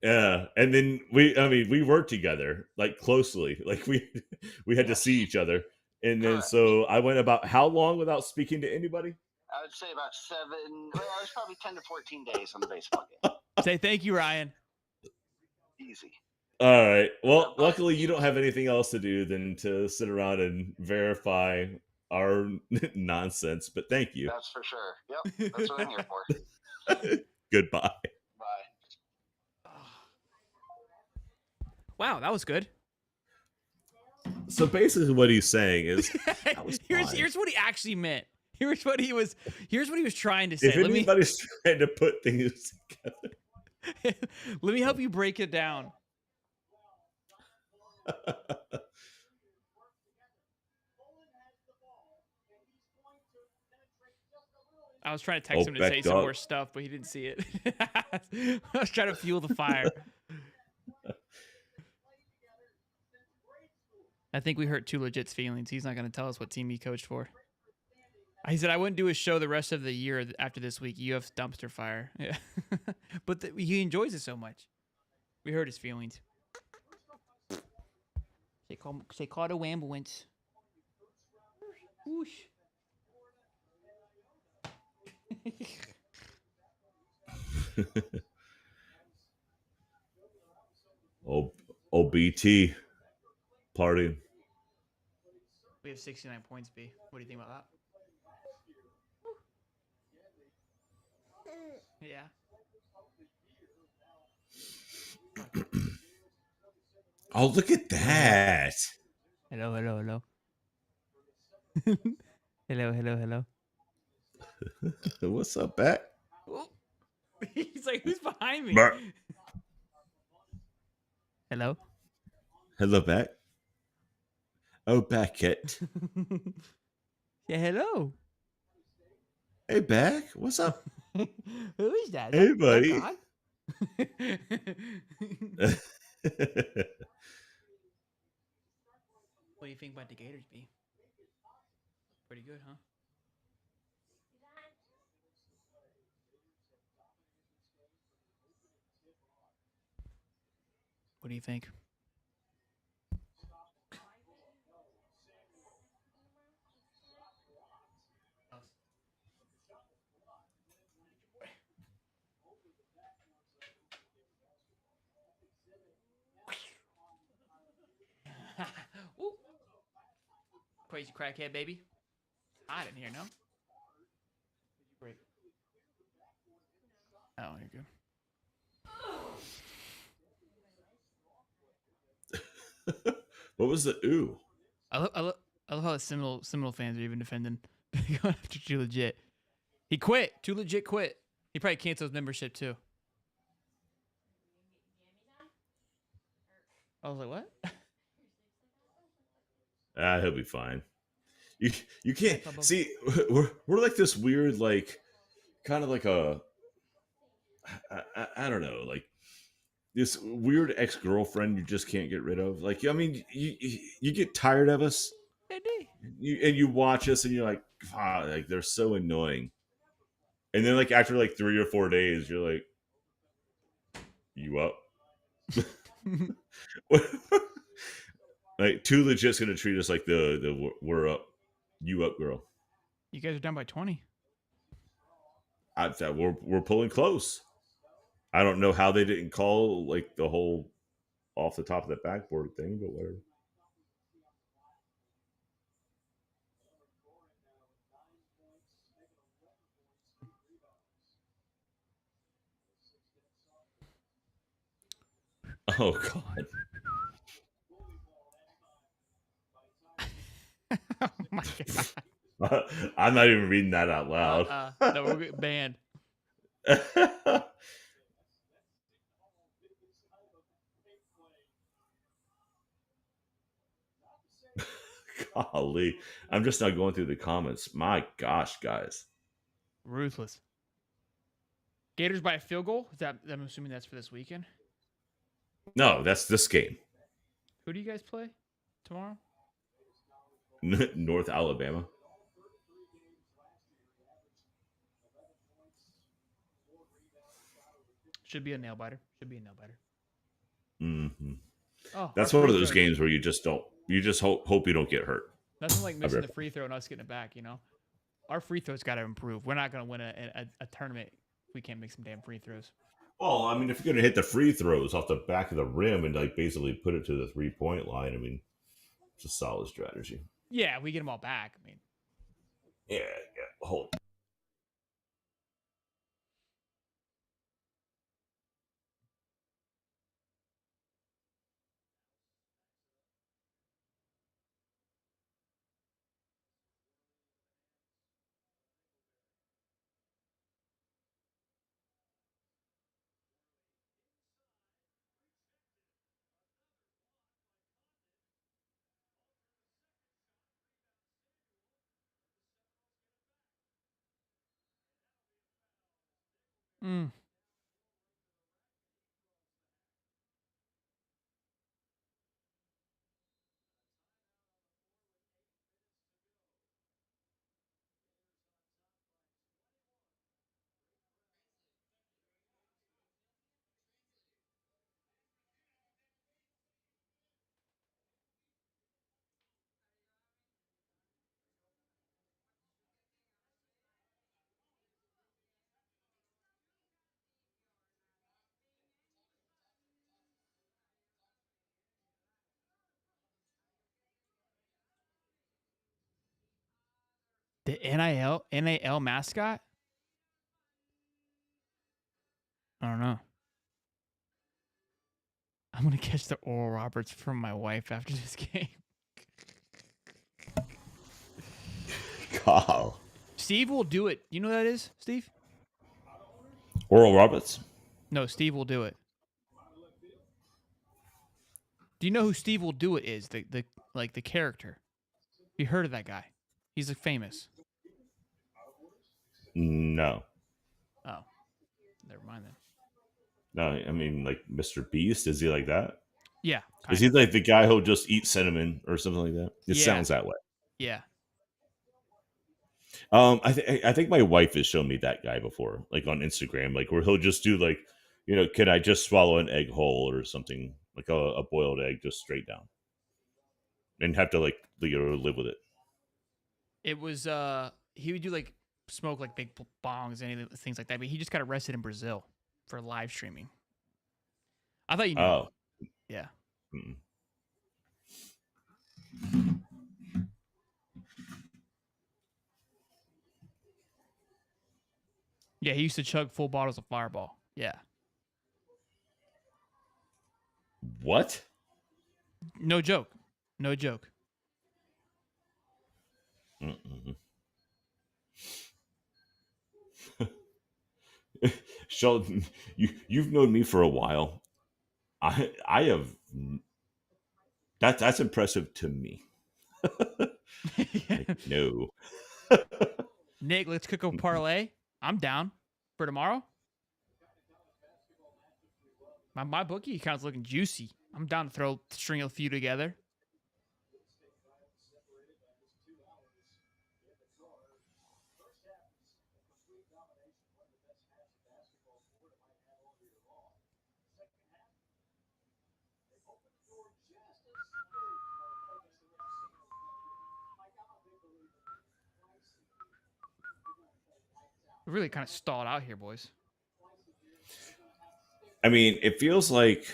Speaker 2: Yeah, and then we worked together like closely, like we had to see each other, and then so I went about how long without speaking to anybody?
Speaker 11: I would say about 7. Well, it was probably 10 to 14 days on the baseball game.
Speaker 1: Say thank you, Ryan.
Speaker 11: Easy.
Speaker 2: All right. Well, luckily you don't have anything else to do than to sit around and verify our nonsense. But thank you.
Speaker 11: That's for sure. Yep, that's what I'm here for.
Speaker 2: Goodbye.
Speaker 11: Bye.
Speaker 1: Wow, that was good.
Speaker 2: So basically, what he's saying is, that was
Speaker 1: here's what he actually meant. Here's what he was trying to say.
Speaker 2: If anybody's trying to put things together,
Speaker 1: let me help you break it down. I was trying to text him to say some more stuff, but he didn't see it. I was trying to fuel the fire. I think we hurt Too Legit's feelings. He's not going to tell us what team he coached for. He said, I wouldn't do a show the rest of the year after this week. You have dumpster fire. Yeah. But he enjoys it so much. We hurt his feelings. Say call the ambulance. Whoosh.
Speaker 2: BT party.
Speaker 1: We have 69 points, B. What do you think about that? Yeah.
Speaker 2: Oh, look at that.
Speaker 1: Hello. hello.
Speaker 2: What's up, Bat?
Speaker 1: He's like, who's behind me?
Speaker 2: Bart.
Speaker 1: Hello?
Speaker 2: Hello, Bat. Oh, Beckett.
Speaker 1: Yeah, hello.
Speaker 2: Hey, Beck. What's up?
Speaker 1: Who is that?
Speaker 2: Hey, buddy.
Speaker 1: What do you think about the Gators, B? Pretty good, huh? What do you think? Ooh. Crazy crackhead, baby. Hot in here, no? Break. Oh, here you
Speaker 2: go. What was the ooh?
Speaker 1: I love how the Seminole fans are even defending going after Too Legit. He quit. Too Legit quit. He probably canceled his membership too. I was like, what?
Speaker 2: He'll be fine. You can't see. We're like this weird, like kind of like a I don't know, like this weird ex girlfriend you just can't get rid of. Like, I mean, you get tired of us, you watch us, and you're like, God, like they're so annoying. And then like after like 3 or 4 days, you're like, you up? Like too legit's gonna treat us like the we're up, you up girl.
Speaker 1: You guys are down by 20.
Speaker 2: We're pulling close. I don't know how they didn't call like the whole off the top of the backboard thing, but whatever. Oh God.
Speaker 1: Oh my God.
Speaker 2: I'm not even reading that out loud.
Speaker 1: No, we'll get banned.
Speaker 2: Golly. I'm just not going through the comments. My gosh, guys.
Speaker 1: Ruthless. Gators by a field goal? Is that, I'm assuming that's for this weekend.
Speaker 2: No, that's this game.
Speaker 1: Who do you guys play tomorrow?
Speaker 2: North Alabama.
Speaker 1: Should be a nail biter.
Speaker 2: Mm-hmm.
Speaker 1: Oh,
Speaker 2: that's one of those games where you just hope you don't get hurt.
Speaker 1: Nothing like missing the free throw and us getting it back, you know? Our free throws got to improve. We're not going to win a tournament if we can't make some damn free throws.
Speaker 2: Well, I mean, if you're going to hit the free throws off the back of the rim and like basically put it to the 3-point line, I mean, it's a solid strategy.
Speaker 1: Yeah, we get them all back. I mean,
Speaker 2: yeah. Hold.
Speaker 1: the NIL mascot? I don't know. I'm going to catch the Oral Roberts from my wife after this game.
Speaker 2: God.
Speaker 1: Steve will do it. You know who that is, Steve?
Speaker 2: Oral Roberts?
Speaker 1: No, Steve will do it. Do you know who Steve will do it is? The character. You heard of that guy? He's famous.
Speaker 2: No.
Speaker 1: Oh. Never mind then.
Speaker 2: No, I mean like Mr. Beast. Is he like that?
Speaker 1: Yeah.
Speaker 2: Is he like the guy who'll just eat cinnamon or something like that? It sounds that way.
Speaker 1: Yeah.
Speaker 2: I think my wife has shown me that guy before, like on Instagram, like where he'll just do like, you know, can I just swallow an egg whole or something, like a boiled egg just straight down, and have to like live with it.
Speaker 1: It was he would do like smoke like big bongs and things like that, but he just got arrested in Brazil for live streaming. I thought you knew.
Speaker 2: Oh,
Speaker 1: yeah.
Speaker 2: Mm-mm.
Speaker 1: Yeah, he used to chug full bottles of Fireball. Yeah.
Speaker 2: What?
Speaker 1: No joke. No joke.
Speaker 2: Sheldon, you've known me for a while. I have That's impressive to me. Like, no.
Speaker 1: Nick, let's cook a parlay. I'm down for tomorrow. My bookie account's looking juicy. I'm down to string a few together. We really kind of stalled out here, boys.
Speaker 2: I mean, it feels like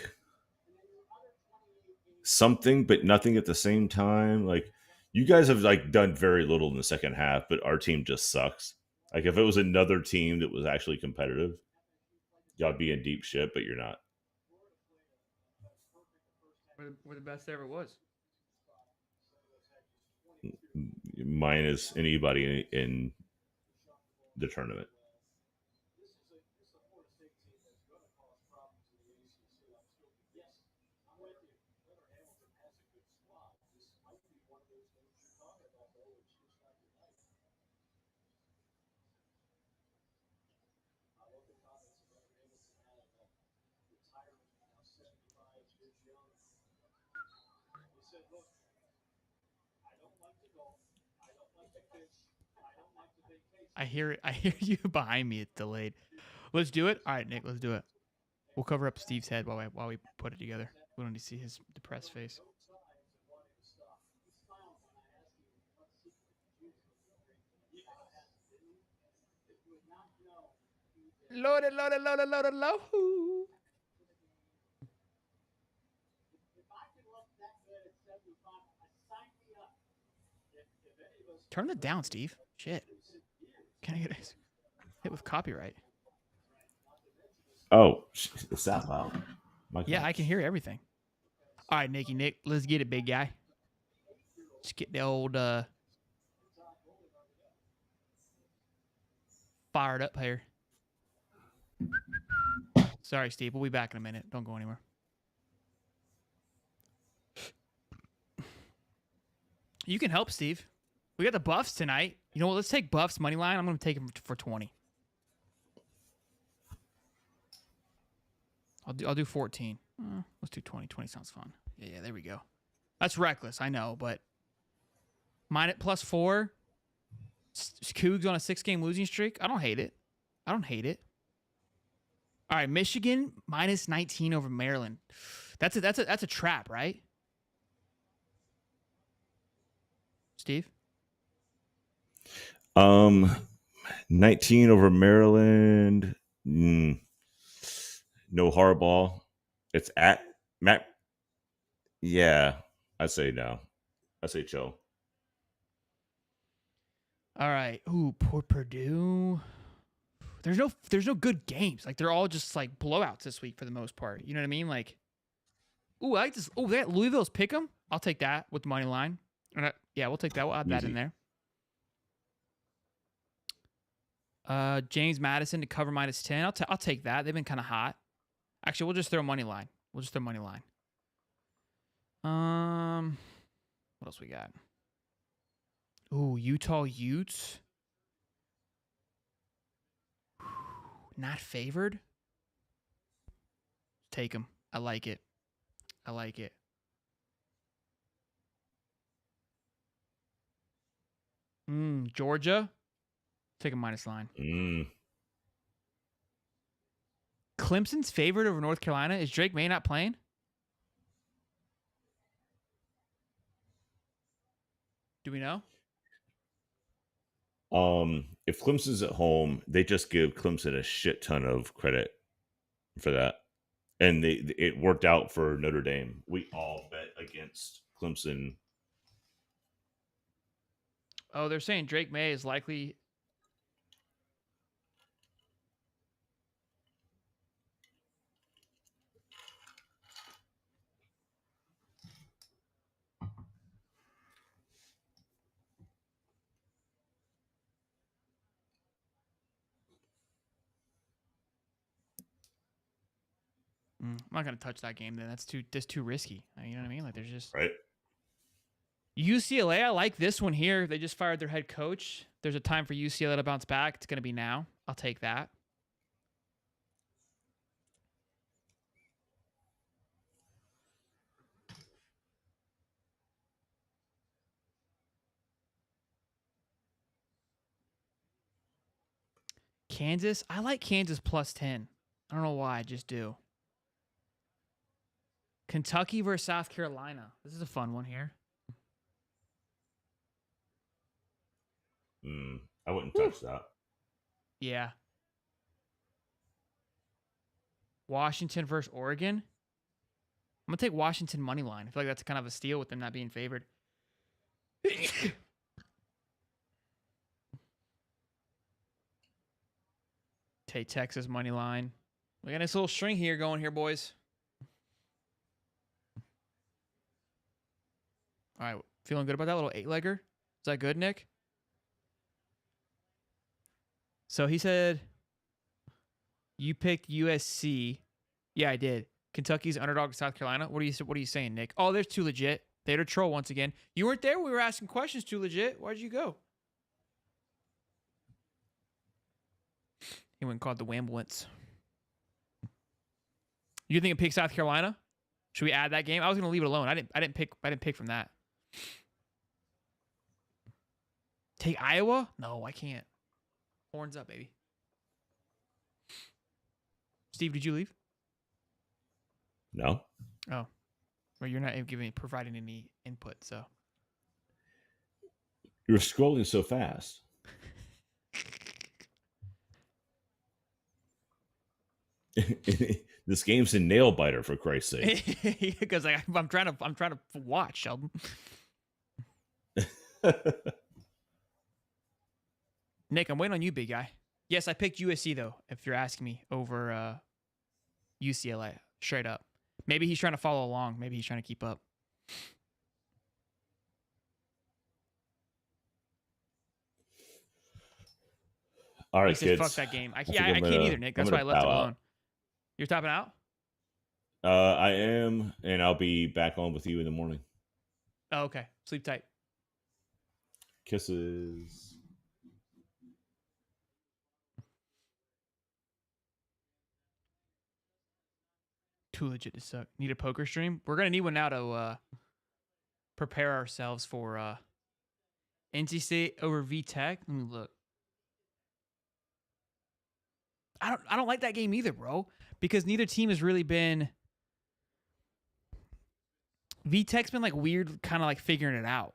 Speaker 2: something, but nothing at the same time. Like, you guys have like done very little in the second half, but our team just sucks. Like, if it was another team that was actually competitive, y'all be in deep shit, but you're not.
Speaker 1: We're the best there ever was.
Speaker 2: Minus anybody in the tournament.
Speaker 1: I hear you behind me. It's delayed. Let's do it. All right, Nick, let's do it. We'll cover up Steve's head while we put it together. We don't need to see his depressed face. Loaded. Turn it down, Steve. Shit. Can I get hit with copyright?
Speaker 2: Oh, it's that loud.
Speaker 1: Yeah, I can hear everything. All right, Nick, let's get it, big guy. Let's get the old fired up here. Sorry, Steve. We'll be back in a minute. Don't go anywhere. You can help, Steve. We got the Buffs tonight. You know what? Let's take Buffs money line. I'm going to take him for 20. I'll do 14. Let's do 20. 20 sounds fun. Yeah, there we go. That's reckless, I know, but minus +4. Cougs on a 6-game losing streak. I don't hate it. All right, Michigan minus 19 over Maryland. That's a trap, right? Steve?
Speaker 2: 19 over Maryland. No Harbaugh. It's at Matt. Yeah, I say no. I say chill.
Speaker 1: All right. Ooh, poor Purdue. There's no good games. Like, they're all just like blowouts this week for the most part. You know what I mean? Like, ooh, I like this. Oh, that Louisville's pick 'em. I'll take that with the money line. Yeah, we'll take that. We'll add that in there. James Madison to cover -10. I'll take that. They've been kind of hot. Actually, we'll just throw money line. What else we got? Ooh, Utah Utes. Not favored. Take them. I like it. Georgia. Take a minus line. Clemson's favored over North Carolina. Is Drake May not playing? Do we know?
Speaker 2: If Clemson's at home, they just give Clemson a shit ton of credit for that. And it worked out for Notre Dame. We all bet against Clemson.
Speaker 1: Oh, they're saying Drake May is likely. I'm not gonna touch that game then. That's too risky. You know what I mean? Like there's just
Speaker 2: Right.
Speaker 1: UCLA. I like this one here. They just fired their head coach. There's a time for UCLA to bounce back. It's gonna be now. I'll take that. Kansas. I like Kansas plus 10. I don't know why. I just do. Kentucky versus South Carolina. This is a fun one here.
Speaker 2: I wouldn't touch that.
Speaker 1: Yeah. Washington versus Oregon. I'm going to take Washington money line. I feel like that's kind of a steal with them not being favored. Take Texas money line. We got a nice little string here going here, boys. All right. Feeling good about that little 8-legger? Is that good, Nick? So he said you picked USC. Yeah, I did. Kentucky's underdog to South Carolina. What are you saying, Nick? Oh, there's Too Legit. They had a troll once again. You weren't there. We were asking questions, Too Legit. Why'd you go? He went and called the Wamblets. You think it pick South Carolina? Should we add that game? I was gonna leave it alone. I didn't pick from that. Take Iowa? No, I can't. Horns up, baby. Steve, did you leave?
Speaker 2: No.
Speaker 1: Oh. Well, you're not providing any input, so.
Speaker 2: You're scrolling so fast. This game's a nail biter, for Christ's sake.
Speaker 1: Because I'm trying to watch, Sheldon. Nick, I'm waiting on you, big guy. Yes, I picked USC though. If you're asking me over UCLA, straight up. Maybe he's trying to follow along. Maybe he's trying to keep up.
Speaker 2: All right,
Speaker 1: he said,
Speaker 2: kids.
Speaker 1: fuck that game. I
Speaker 2: think
Speaker 1: can't either, Nick. That's why I left it alone.
Speaker 2: out.
Speaker 1: You're topping out?
Speaker 2: I am, and I'll be back on with you in the morning.
Speaker 1: Oh, okay. Sleep tight.
Speaker 2: Kisses.
Speaker 1: Too legit to suck. Need a poker stream? We're going to need one now to prepare ourselves for NC State over VTech. Let me look. I don't like that game either, bro, because neither team has really been. VTech's been like weird, kind of like figuring it out.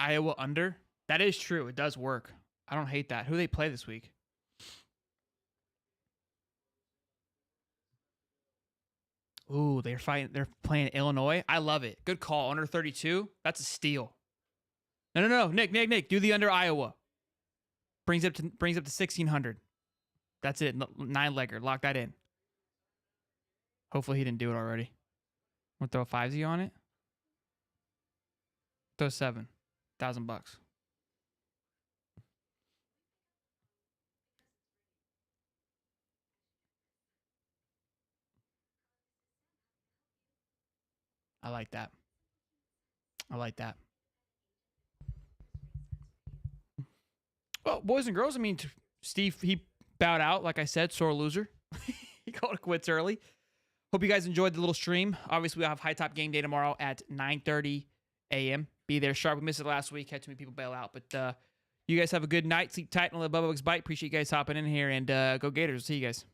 Speaker 1: Iowa under. That is true. It does work. I don't hate that. Who do they play this week? Ooh, they're playing Illinois. I love it. Good call. Under 32. That's a steal. No. Nick. Do the under Iowa. Brings up to 1,600. That's it. 9-legger. Lock that in. Hopefully he didn't do it already. We'll throw a 5Z on it. Throw 7. $1,000. I like that. Well, boys and girls, I mean, Steve, he bowed out, like I said, sore loser. He called it quits early. Hope you guys enjoyed the little stream. Obviously, we'll have High Top Game Day tomorrow at 9:30 a.m. Be there sharp. We missed it last week. Had too many people bail out. But you guys have a good night. Sleep tight and let Bubba Bugs bite. Appreciate you guys hopping in here. And go Gators. See you guys.